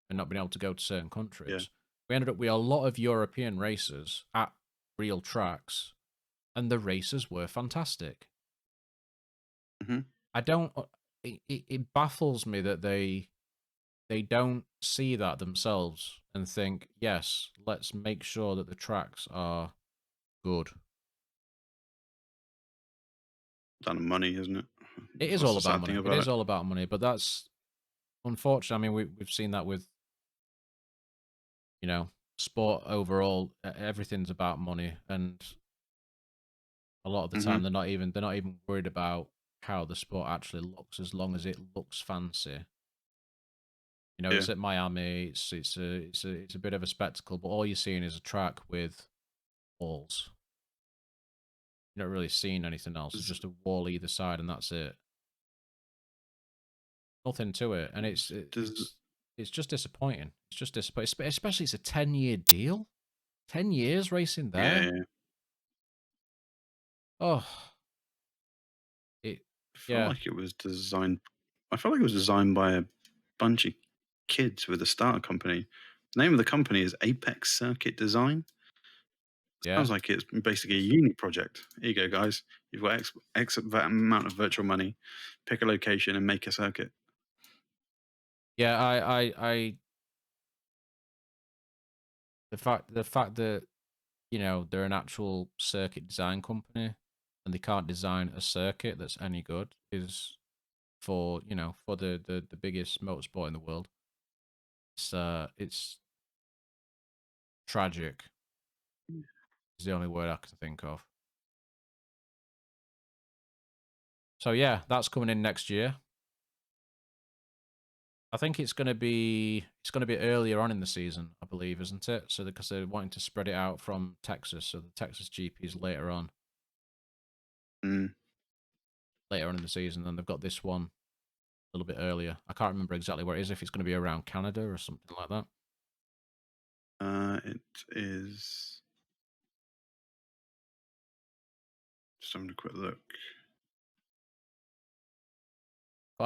and not being able to go to certain Yeah. countries. We ended up with a lot of European races at real tracks, and the races were fantastic. Hmm. I don't. It baffles me that they don't see that themselves and think, yes, let's make sure that the tracks are good. Ton of money, isn't it? It is That's all the about sad thing money. It about is it. all about money, but that's unfortunate. I mean, we've seen that with you know sport overall. Everything's about money, and a lot of the Hmm. time they're not even worried about how the sport actually looks, as long as it looks fancy. Yeah. It's at Miami. It's a bit of a spectacle, but all you're seeing is a track with walls. You're not really seeing anything else. It's Does, just a wall either side, and that's it. Nothing to it, and does, it's just disappointing. It's just disappointing, especially it's a 10-year deal. 10 years racing there. yeah, yeah. Oh, it. I felt Yeah, like it was designed. I felt like it was designed by a bunch of kids with a startup company. The name of the company is Apex Circuit Design. yeah, Sounds like it's basically a uni project. Here you go, guys. You've got X amount of virtual money. Pick a location and make a circuit. yeah. The fact that they're an actual circuit design company and they can't design a circuit that's any good is for the biggest motorsport in the world. It's tragic. Is the only word I can think of. So yeah, that's coming in next year. I think it's gonna be earlier on in the season, I believe, isn't it? So because they're wanting to spread it out from Texas, so the Texas GP is Mm. later on in the season, and they've got this one a little bit earlier. I can't remember exactly where it is. If it's going to be around Canada or something like that. It is. Just having a quick look. But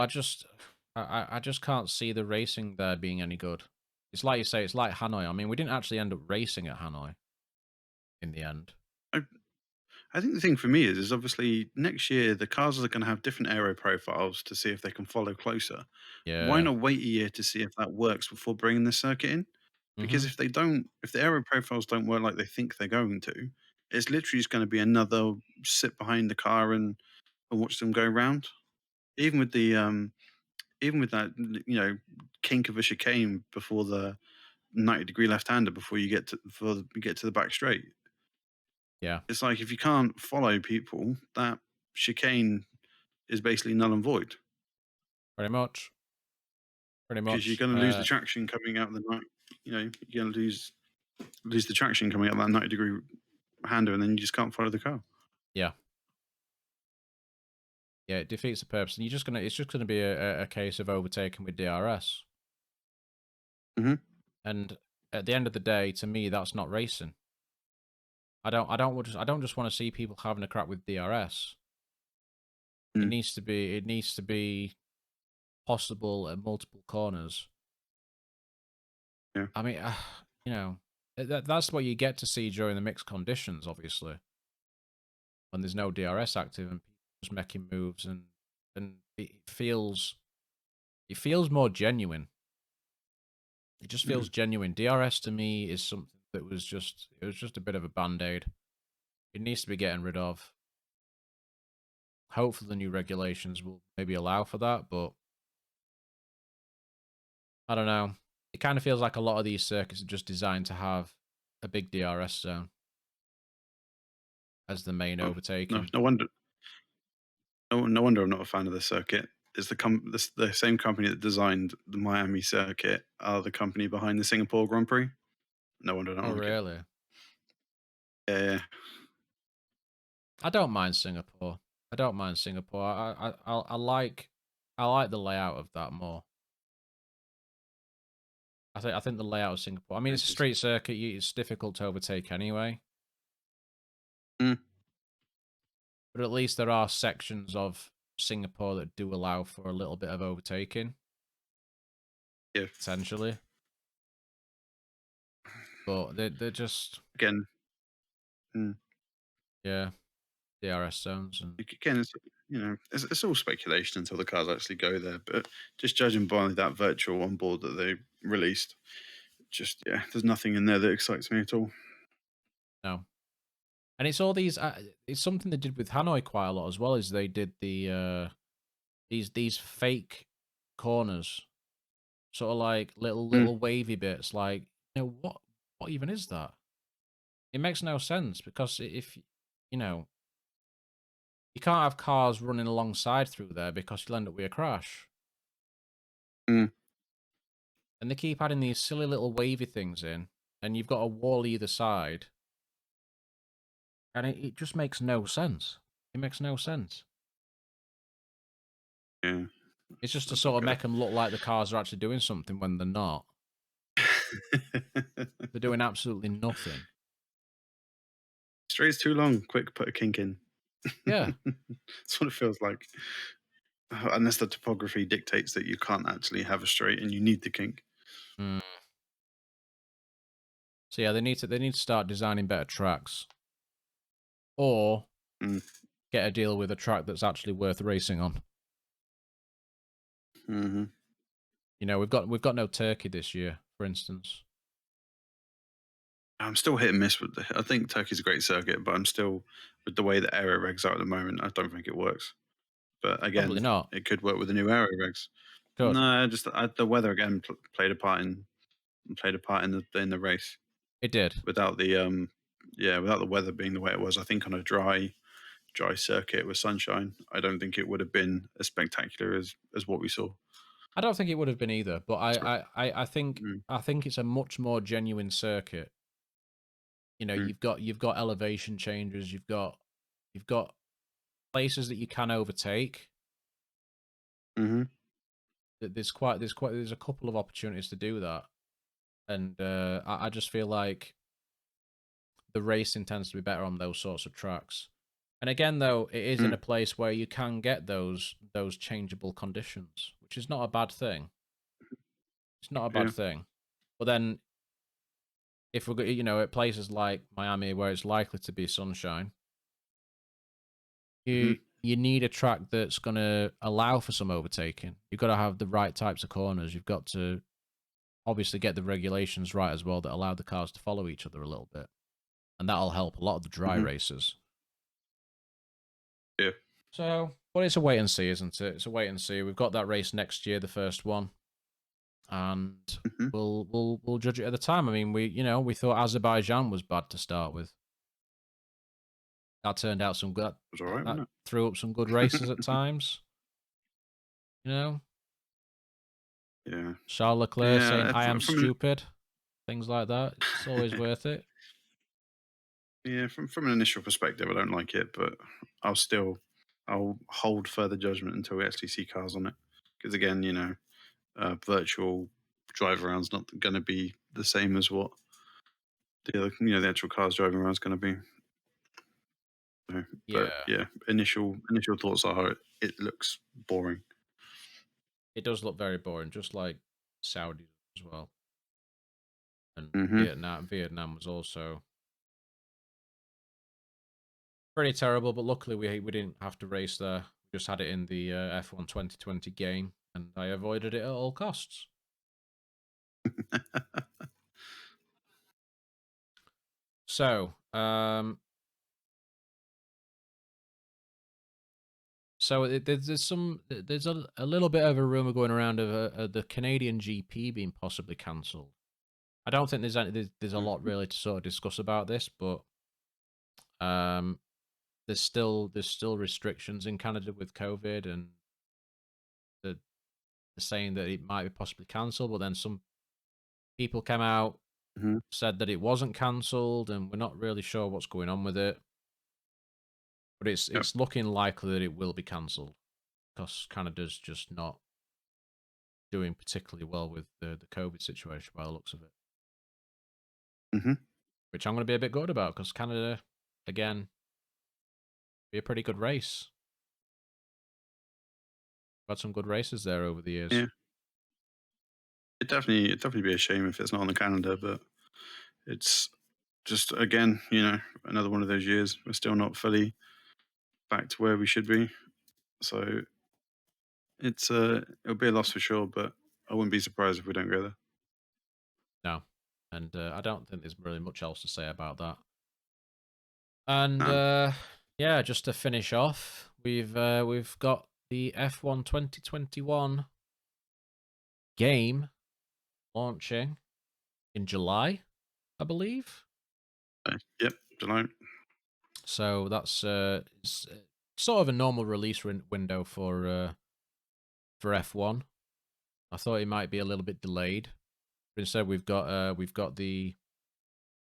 I just can't see the racing there being any good. It's like you say, it's like Hanoi. I mean, we didn't actually end up racing at Hanoi in the end. I, I think the thing for me is obviously next year the cars are going to have different aero profiles to see if they can follow closer. Why Yeah. not wait a year to see if that works before bringing the circuit in? Because Mm-hmm. if they don't, if the aero profiles don't work like they think they're going to, it's literally just going to be another sit behind the car and watch them go round. Even with the even with that kink of a chicane before the 90-degree left-hander before you get to the back straight. Yeah. It's like if you can't follow people, that chicane is basically null and void Pretty much. Pretty because you're much. going to lose the traction coming out of the night. You're going to lose the traction coming out of that 90-degree hander, and then you just can't follow the car. Yeah. Yeah. It defeats the purpose, and it's just gonna be a case of overtaking with DRS. Hmm. And at the end of the day, to me, that's not racing. I don't just want to see people having a crap with DRS. Mm. It needs to be possible at multiple corners. Yeah. I mean, you know, that's what you get to see during the mixed conditions, obviously, when there's no DRS active and people just making moves, and it feels more genuine. It just feels Mm. genuine. DRS to me is something that was just a bit of a band-aid. It needs to be getting rid of. Hopefully the new regulations will maybe allow for that, but I don't know. It kind of feels like a lot of these circuits are just designed to have a big DRS zone as the main Oh, no, overtaking. no wonder. No wonder I'm not a fan of the circuit. Is the same company that designed the Miami circuit are the company behind the Singapore Grand Prix? No wonder I Oh, don't like it. really? Yeah, I don't mind Singapore. I don't mind Singapore. I like the layout of that more. I think the layout of Singapore. I mean, yeah, it's a street circuit. It's difficult to overtake anyway. mm, But at least there are sections of Singapore that do allow for a little bit of overtaking, yeah. potentially. But they're just, Again, mm, yeah, DRS zones. And again, it's all speculation until the cars actually go there. But just judging by that virtual onboard that they released, just yeah, there's nothing in there that excites me at all. no. And it's all these. It's something they did with Hanoi quite a lot as well. Is they did these fake corners, sort of like little Mm, little wavy bits. Like, what even is that? It makes no sense because if you know you can't have cars running alongside through there because you'll end up with a crash. mm, And they keep adding these silly little wavy things in, and you've got a wall either side, and it just makes no sense. It makes no sense. yeah, It's just to I sort don't of get make them look like the cars are actually doing something when they're not. it. They're doing absolutely nothing. Straight's too long. Quick, put a kink in. Yeah. That's what it feels like. Unless the topography dictates that you can't actually have a straight and you need the kink. Mm. So yeah, they need to start designing better tracks, or Mm, get a deal with a track that's actually worth racing on. hmm We've got no Turkey this year, for instance. I'm still hit and miss with I think Turkey's a great circuit, but I'm still with the way the aero regs are at the moment. I don't think it works. But Probably again, not. it could work with the new aero regs. Good. No, the weather again played a part in the race It did. without without the weather being the way it was. I think on a dry circuit with sunshine, I don't think it would have been as spectacular as what we saw. I don't think it would have been either, but So, I think mm, I think it's a much more genuine circuit. mm, You've got elevation changes, you've got places that you can overtake. hmm There's a couple of opportunities to do that, and I just feel like the racing tends to be better on those sorts of tracks. And again, though, it is in mm, a place where you can get those changeable conditions, which is not a bad thing. It's not a bad yeah, thing. But then, if at places like Miami where it's likely to be sunshine, hmm you need a track that's going to allow for some overtaking. You've got to have the right types of corners. You've got to obviously get the regulations right as well that allow the cars to follow each other a little bit, and that'll help a lot of the dry hmm races. yeah, So, but it's a wait and see, isn't it? It's a wait and see. We've got that race next year, the first one, and hmm we'll judge it at the time. I mean, we thought Azerbaijan was bad to start with. That turned out some good. was all That, right, that wasn't threw up some good races it? at times. You know, Yeah, Charles Leclerc saying yeah. "I am From an stupid," things like that. It's always worth it. yeah, from an initial perspective, I don't like it, but I'll still I'll hold further judgment until we actually see cars on it. Because again, virtual drive around's not going to be the same as what the actual cars driving around is going to be. But Yeah, yeah, initial thoughts are it looks boring. it does look very boring, just like Saudi as well. Hmm. Vietnam was also pretty terrible, but luckily we didn't have to race there. We just had it in the F1 2020 game, and I avoided it at all costs. So, there's a little bit of a rumor going around of the Canadian GP being possibly cancelled. I don't think there's a lot really to sort of discuss about this, but um, there's still restrictions in Canada with COVID, and they're, they're saying that it might be possibly cancelled. But then some people came out, Hmm. said that it wasn't cancelled, and we're not really sure what's going on with it. But it's Yep. it's looking likely that it will be cancelled because Canada's just not doing particularly well with the COVID situation by the looks of it. Hmm. Which I'm going to be a bit good about because Canada, again, be a pretty good race. We've had some good races there over the years. Yeah. It'd definitely be a shame if it's not on the calendar, but it's just again, another one of those years. We're still not fully back to where we should be. So it'll be a loss for sure, but I wouldn't be surprised if we don't go there. No. And I don't think there's really much else to say about that. And No. yeah, just to finish off, we've got the F1 2021 game launching in July, I believe. Yep. July. So that's sort of a normal release window for F1. I thought it might be a little bit delayed, but instead we've got the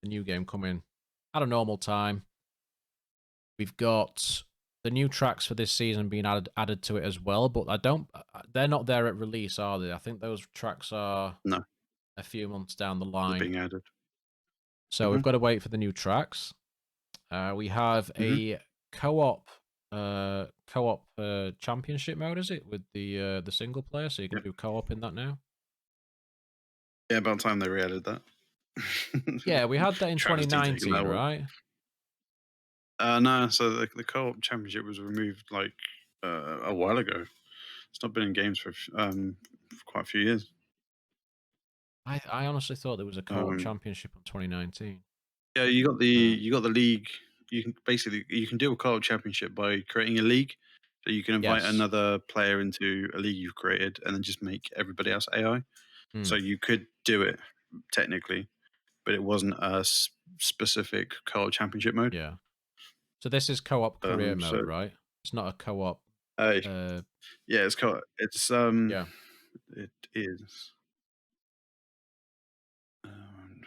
new game coming at a normal time. We've got the new tracks for this season being added to it as well, but they're not there at release, are they? I think those tracks are No, a few months down the they're line. being added. So Hmm. we've got to wait for the new tracks. We have Hmm. a co-op championship mode, is it, with the single player, so you can Yep. do co-op in that now? Yeah, about time they re-added that. Yeah, we had that in Travesty taking that 2019, away. right? No, so the co-op championship was removed like a while ago. It's not been in games for quite a few years. I honestly thought there was a co-op Um, championship on 2019. yeah, Uh, you got the league. You can do a co-op championship by creating a league. So you can invite yes. another player into a league you've created, and then just make everybody else AI. So Hmm. you could do it technically, but it wasn't a specific co-op championship mode. Yeah. So this is co-op career mode, So right? It's not a co-op. uh, Uh, yeah, it's co. It's yeah. it is. Um,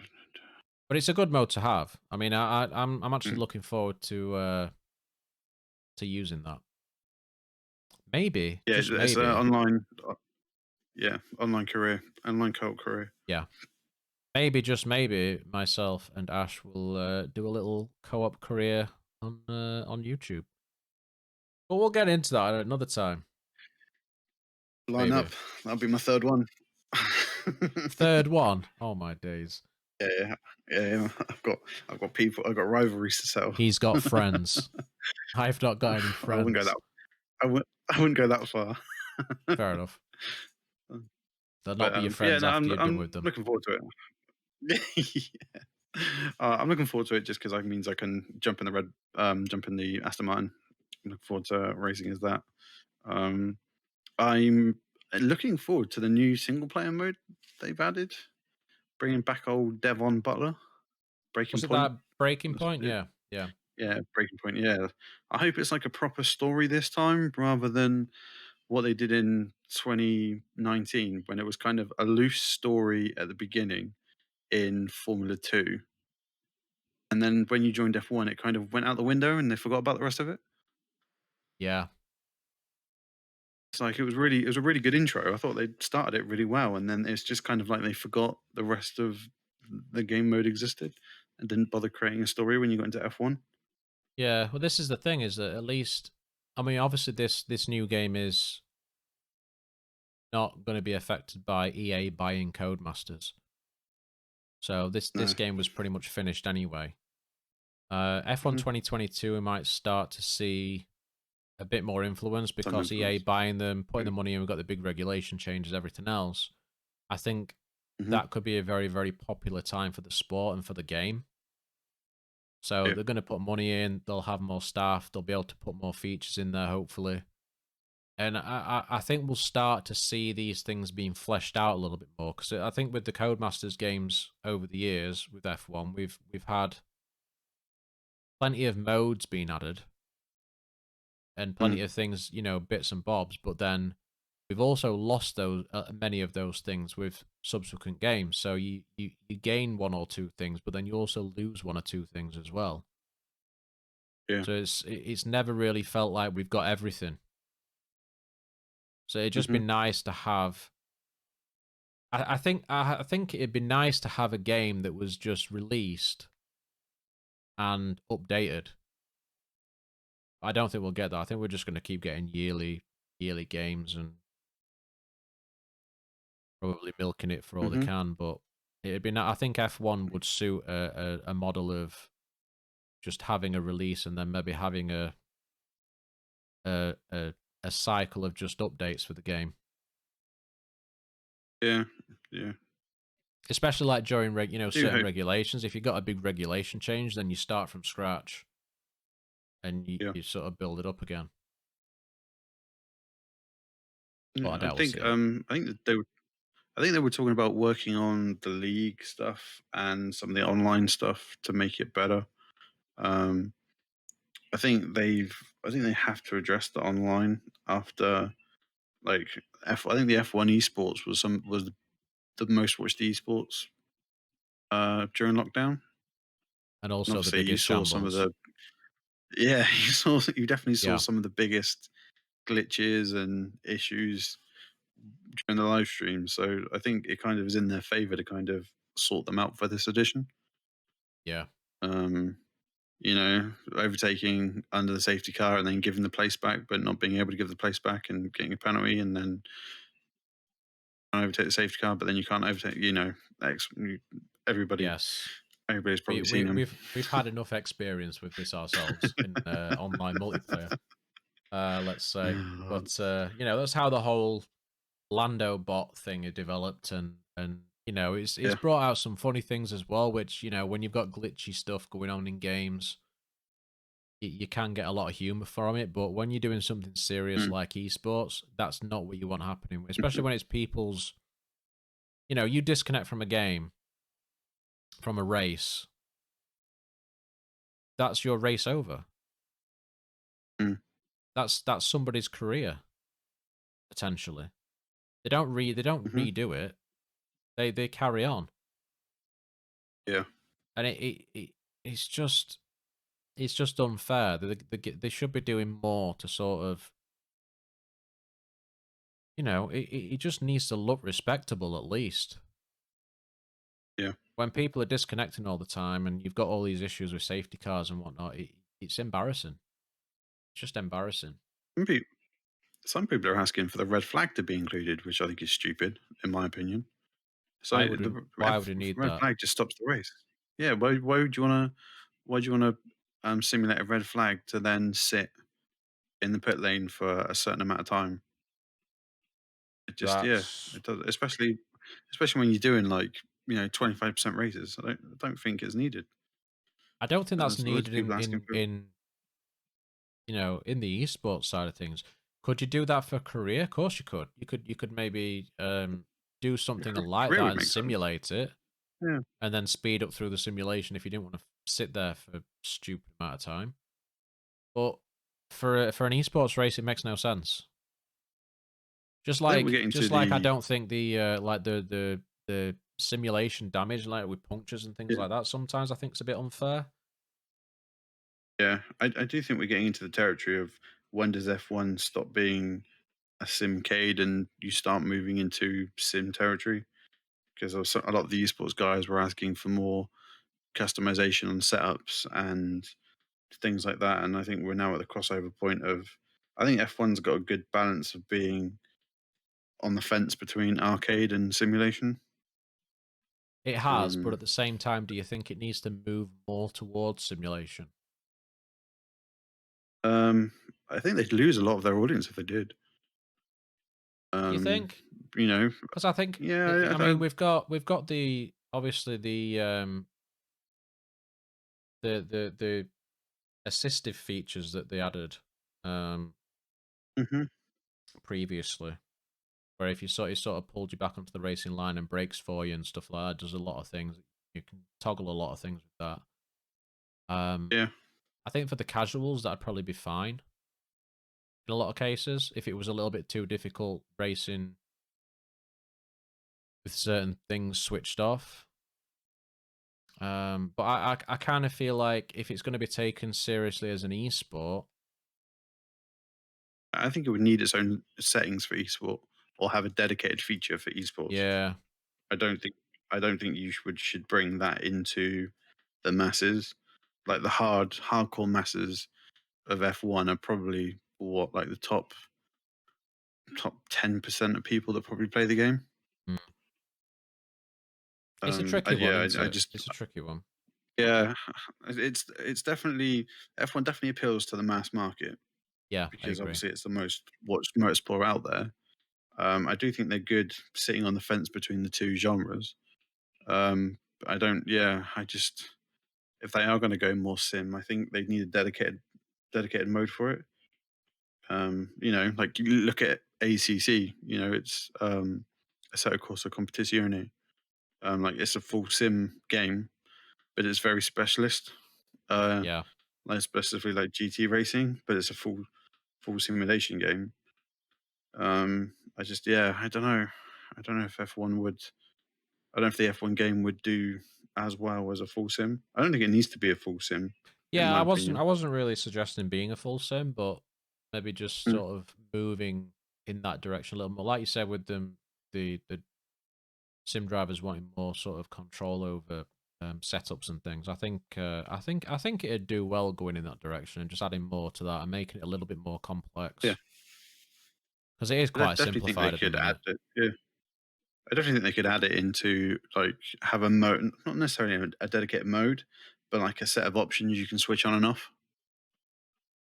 But it's a good mode to have. I mean, I'm actually mm. looking forward to using that. Maybe, Yeah, just it's maybe. online. Yeah, online co-op career. Yeah. Maybe, just maybe, myself and Ash will do a little co-op career on YouTube. But we'll get into that at another time. Line Maybe. up. That'll be my third one. Third one. Oh my days. Yeah, yeah, yeah. I've got people. I've got rivalries to settle. He's got friends. I've not got any I wouldn't go that. friends. I wouldn't go that far. Fair enough. They'll not But be your yeah, friends no, after you're done I'm with them. looking forward to it. Yeah. I'm looking forward to it just because that means I can jump in the Aston Martin. I'm looking forward to racing as that. Um, I'm looking forward to the new single player mode they've added, bringing back old Devon Butler, Breaking Was it Point. that breaking point? It- Yeah. Yeah. Yeah, Breaking Point. Yeah, I hope it's like a proper story this time rather than what they did in 2019 when it was kind of a loose story at the beginning in Formula 2. And then when you joined F1, it kind of went out the window and they forgot about the rest of it. Yeah. It's like it was a really good intro. I thought they started it really well, and then it's just kind of like they forgot the rest of the game mode existed and didn't bother creating a story when you got into F1. Yeah. Well, this is the thing, is that at least, I mean, obviously this new game is not going to be affected by EA buying Codemasters. So this No. game was pretty much finished anyway. F1 Mhm. 2022, we might start to see a bit more influence Some because EA influence. buying them, putting Yeah. the money in, we've got the big regulation changes, everything else. I think Mhm. that could be a very, very popular time for the sport and for the game. So Yeah. they're going to put money in, they'll have more staff, they'll be able to put more features in there, hopefully. And I think we'll start to see these things being fleshed out a little bit more because I think with the Codemasters games over the years with F1, we've had plenty of modes being added and Mm. plenty of things, bits and bobs. But then we've also lost those many of those things with subsequent games. So you gain one or two things, but then you also lose one or two things as well. Yeah. So it's never really felt like we've got everything. So it'd just be Mhm. nice to have. I think it'd be nice to have a game that was just released and updated. I don't think we'll get that. I think we're just going to keep getting yearly games and probably milking it for all they Mhm. can. But it'd be. I think F1 would suit a model of just having a release and then maybe having a a a cycle of just updates for the game. Yeah. Yeah. Especially like during Do certain hope. regulations. If you got a big regulation change, then you start from scratch and you, Yeah. you sort of build it up again. But I Yeah. doubt we'll see it. I think that I think they were talking about working on the league stuff and some of the online stuff to make it better. Um, I think they have to address the online after like I think the F1 esports was the most watched esports during lockdown. And And also the obviously, you biggest saw some of shambles. the you definitely saw Yeah, some of the biggest glitches and issues during the live stream. So I think it kind of is in their favor to kind of sort them out for this edition. yeah, Um, overtaking under the safety car and then giving the place back, but not being able to give the place back and getting a penalty, and then overtake the safety car, but then you can't overtake. Everybody, yes. everybody's We probably we seen them. we've had enough experience with this ourselves in online multiplayer. Let's say, but that's how the whole Lando bot thing is developed, and it's Yeah. brought out some funny things as well. Which when you've got glitchy stuff going on in games, you can get a lot of humor from it. But when you're doing something serious Mm. like esports, that's not what you want happening. Especially when it's people's, you disconnect from a game, from a race. That's your race over. Mm. That's somebody's career potentially. They don't Hmm. redo it. They carry on, Yeah. and it's just unfair. They should be doing more to sort of it just needs to look respectable at least. Yeah. When people are disconnecting all the time and you've got all these issues with safety cars and whatnot, it's embarrassing. It's just embarrassing. Some people, some people are asking for the red flag to be included, which I think is stupid, in my opinion. So Why would you need red that? flag just stops the race. Yeah. Why would you want to? Why do you want to simulate a red flag to then sit in the pit lane for a certain amount of time? It just yeah, That's it does. Especially when you're doing like 25% races. I don't think it's needed. I don't think And that's there's loads of needed people asking for. in the esports side of things. Could you do that for career? Of course you could. You could maybe do something like Career that would and make sense. simulate it, Yeah. and then speed up through the simulation if you didn't want to sit there for a stupid amount of time. But for an esports race, it makes no sense. I think we're getting to Just like I the don't think the simulation damage like with punctures and things yeah. like that sometimes I think it's a bit unfair. Yeah. I do think we're getting into the territory of when does F1 stop being a simcade and you start moving into sim territory? Because a lot of the esports guys were asking for more customization on setups and things like that. And I think we're now at the crossover point of I think F1's got a good balance of being on the fence between arcade and simulation. It has, but Um, at the same time, do you think it needs to move more towards simulation? um, I think they'd lose a lot of their audience if they did. Do you Um, think? you know, Because I think, yeah, I mean, we've got the obviously the assistive features that they added um mhm, previously, where if you sort of pulled you back onto the racing line and brakes for you and stuff like that, does a lot of things. You can toggle a lot of things with that. Um, yeah. I think for the casuals, that'd probably be fine in a lot of cases. If it was a little bit too difficult racing with certain things switched off. But I kind of feel like if it's going to be taken seriously as an esport, I think it would need its own settings for esport or have a dedicated feature for esports. yeah, I don't think I don't think you should bring that into the masses. Like the hardcore masses of F1 are probably what like the top 10% of people that probably play the game. mm. It's a tricky one, Yeah, isn't I it? just It's a tricky one. yeah, it's definitely F1 definitely appeals to the mass market Yeah, I because agree. obviously it's the most watched motorsport out there. I do think they're good sitting on the fence between the two genres. But I don't. Yeah, I just if they are going to go more sim, I think they need a dedicated mode for it. Like you look at ACC, it's a set of corsa competizione. Like it's a full sim game, but it's very specialist. Uh, Yeah. like specifically like GT racing, but it's a full simulation game. Yeah, I don't know. I don't know if F1 would. I don't know if the F1 game would do as well as a full sim. I don't think it needs to be a full sim, in Yeah, my I opinion. wasn't really suggesting being a full sim, but maybe just Mm, sort of moving in that direction a little more. Like you said with the sim drivers wanting more sort of control over setups and things. I think it'd do well going in that direction and just adding more to that and making it a little bit more yeah, complex because it is I quite definitely think they simplified at the could add minute. it. Yeah, I definitely think they could add it into like have a mode, not necessarily a dedicated mode, but like a set of options you can switch on and off.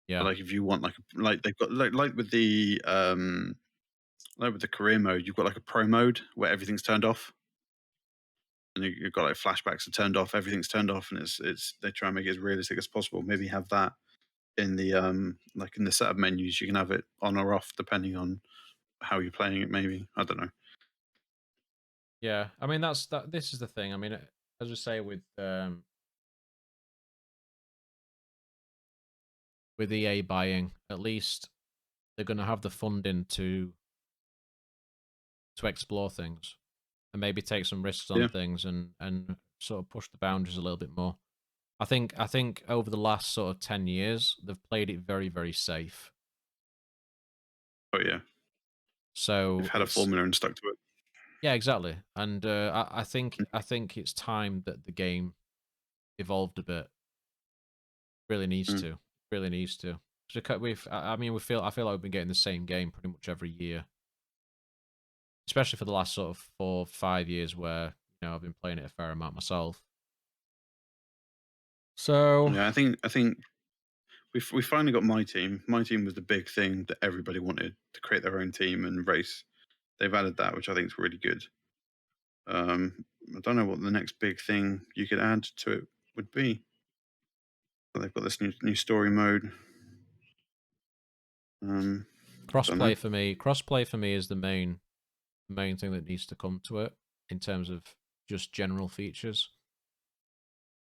Yeah, Like if you want like they've got like with the career mode, you've got like a pro mode where everything's turned off, and you've got like flashbacks are turned off, everything's turned off, and it's they try and make it as realistic as possible. Maybe have that in the like in the setup menus. You can have it on or off depending on how you're playing it. Maybe I don't know. yeah. I mean that's that. This is the thing. I mean, as we say with EA buying, at least they're going to have the funding to explore things and maybe take some risks on Yeah. things and sort of push the boundaries a little bit more. I think over the last sort of 10 years they've played it very very safe. Oh yeah. They've So had a it's formula and stuck to it. yeah, exactly. And I think it's time that the game evolved a bit. Really needs Mm. to. Really needs to. I mean I feel like we've been getting the same game pretty much every year. Especially for the last sort of 4 5 years where, I've been playing it a fair amount myself. So Yeah, I think we finally got my team. My team was the big thing that everybody wanted to create their own team and race. They've added that, which I think is really good. I don't know what the next big thing you could add to it would be. But they've got this new story mode. Um, I don't know. crossplay for me is the main thing that needs to come to it in terms of just general features.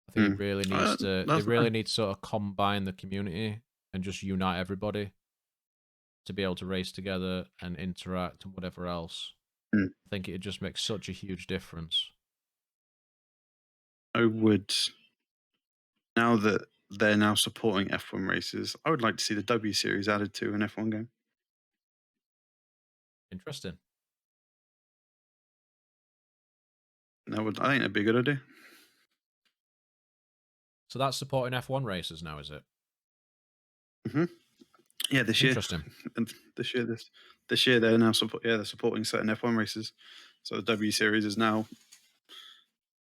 I think Hmm. they That's really need to sort of combine the community and just unite everybody to be able to race together and interact and whatever else. hmm. I think it just makes such a huge difference. I would now that they're now supporting F1 races. I would like to see the W series added to an F1 game. Interesting. I think that'd be a good idea. So that's supporting F1 racers now, is it? Hmm. Yeah, this year, Interesting. and this year they're now they're supporting certain F1 races. So the W Series is now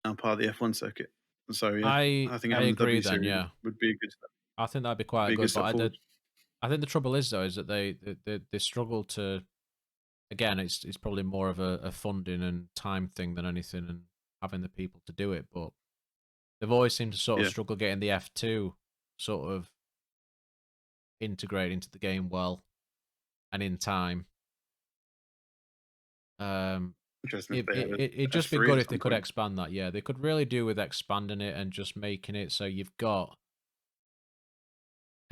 now part of the F1 circuit. So yeah, I think I having the agree W then, series yeah. would be a good step. I think that'd be Would quite be a good good, but step forward. I think the trouble is though is that they struggle to, again, it's probably more of a funding and time thing than anything, and having the people to do it, but they've always seemed to sort of Yeah, struggle getting the F2 sort of integrated into the game well and in time. Um, interesting if they had it'd a just be F3 good at if they some could point. expand that. Yeah, they could really do with expanding it and just making it so you've got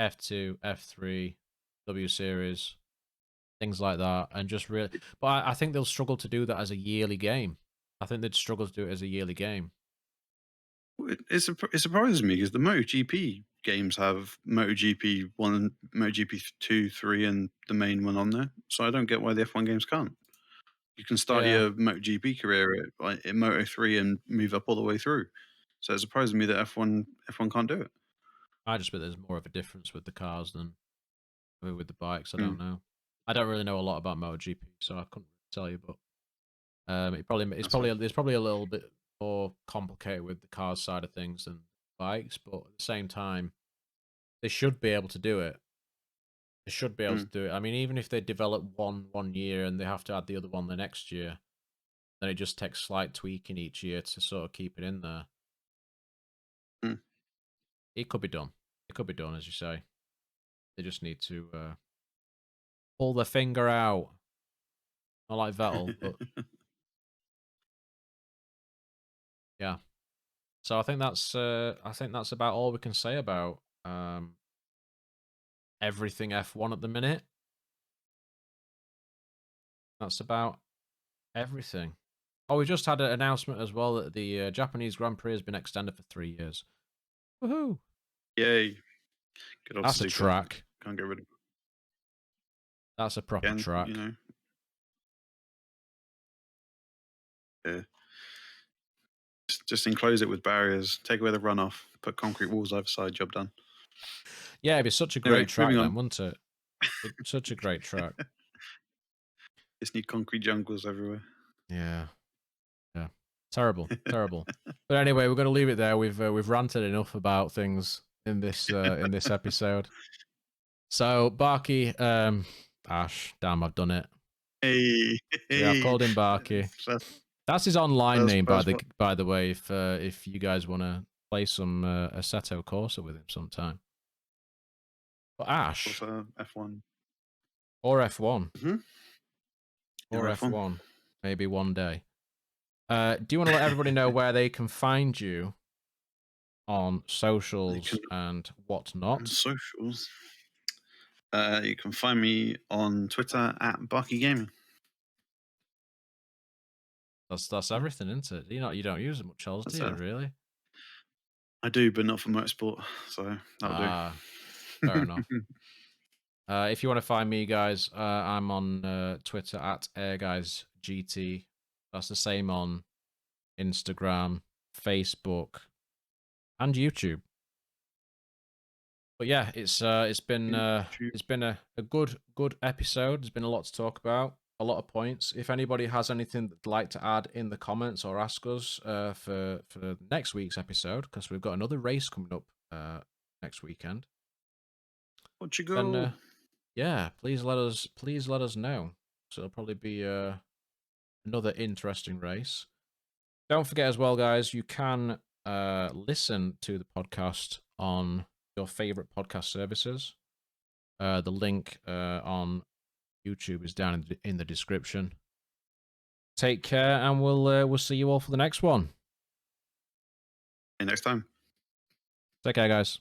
F2, F3, W Series, things like that, and just really. But I think they'll struggle to do that as a yearly game. I think they'd struggle to do it as a yearly game. It surprises me because the MotoGP games have MotoGP 1, MotoGP 2, 3, and the main one on there. So I don't get why the F1 games can't. You can start Yeah, your MotoGP career in Moto 3 and move up all the way through. So it surprises me that F1 can't do it. I just bet there's more of a difference with the cars than with the bikes. I Hmm. don't know. I don't really know a lot about MotoGP, so I couldn't tell you. But That's fine. it's probably a little bit more complicated with the cars side of things than bikes. But at the same time, they should be able to do it. They should be able Hmm. to do it. I mean, even if they develop one year and they have to add the other one the next year, then it just takes slight tweaking each year to sort of keep it in there. Hmm. It could be done. It could be done, as you say. They just need to pull their finger out. Not like Vettel, but yeah. So I think that's about all we can say about everything F1 at the minute. That's about everything. Oh, we just had an announcement as well that the Japanese Grand Prix has been extended for 3 years. Woohoo! Yay. Good old That's a Suzuka. track. Can't get rid of That's a it proper again, track. Yeah. Just enclose it with barriers, take away the runoff, put concrete walls either side, job done. Yeah, it'd be such a Anyway, great track moving then, on. wouldn't it? Such a great track. Just need concrete jungles everywhere. Yeah, yeah. Terrible, terrible. But anyway, we're going to leave it there. We've ranted enough about things in this episode. So Barky, Ash, damn, I've done it. Hey, Yeah, I've hey. called him Barky. First, That's his online first, name, first one. by the way. If you guys want to play some Assetto Corsa with him sometime, but Ash Also, F1. or F1 Mm-hmm. or Or F1. F1, maybe one day. Do you want to let everybody know where they can find you on You socials can and on whatnot? socials. You can find me on Twitter at Barky Gaming. That's everything, isn't it? You don't use it much else, do That's you? it. Really? I do, but not for motorsport, so that'll do. Ah, fair enough. If you want to find me, guys, I'm on Twitter at AirGuysGT. That's the same on Instagram, Facebook, and YouTube. But yeah, it's been a good episode. There's been a lot to talk about, a lot of points. If anybody has anything they'd like to add in the comments or ask us for next week's episode, because we've got another race coming up next weekend, Watch you then go. yeah, please let us know. So it'll probably be another interesting race. Don't forget as well, guys, you can listen to the podcast on your favorite podcast services. The link on YouTube is down in the description. Take care, and we'll see you all for the next one. See you next time. Take care, guys.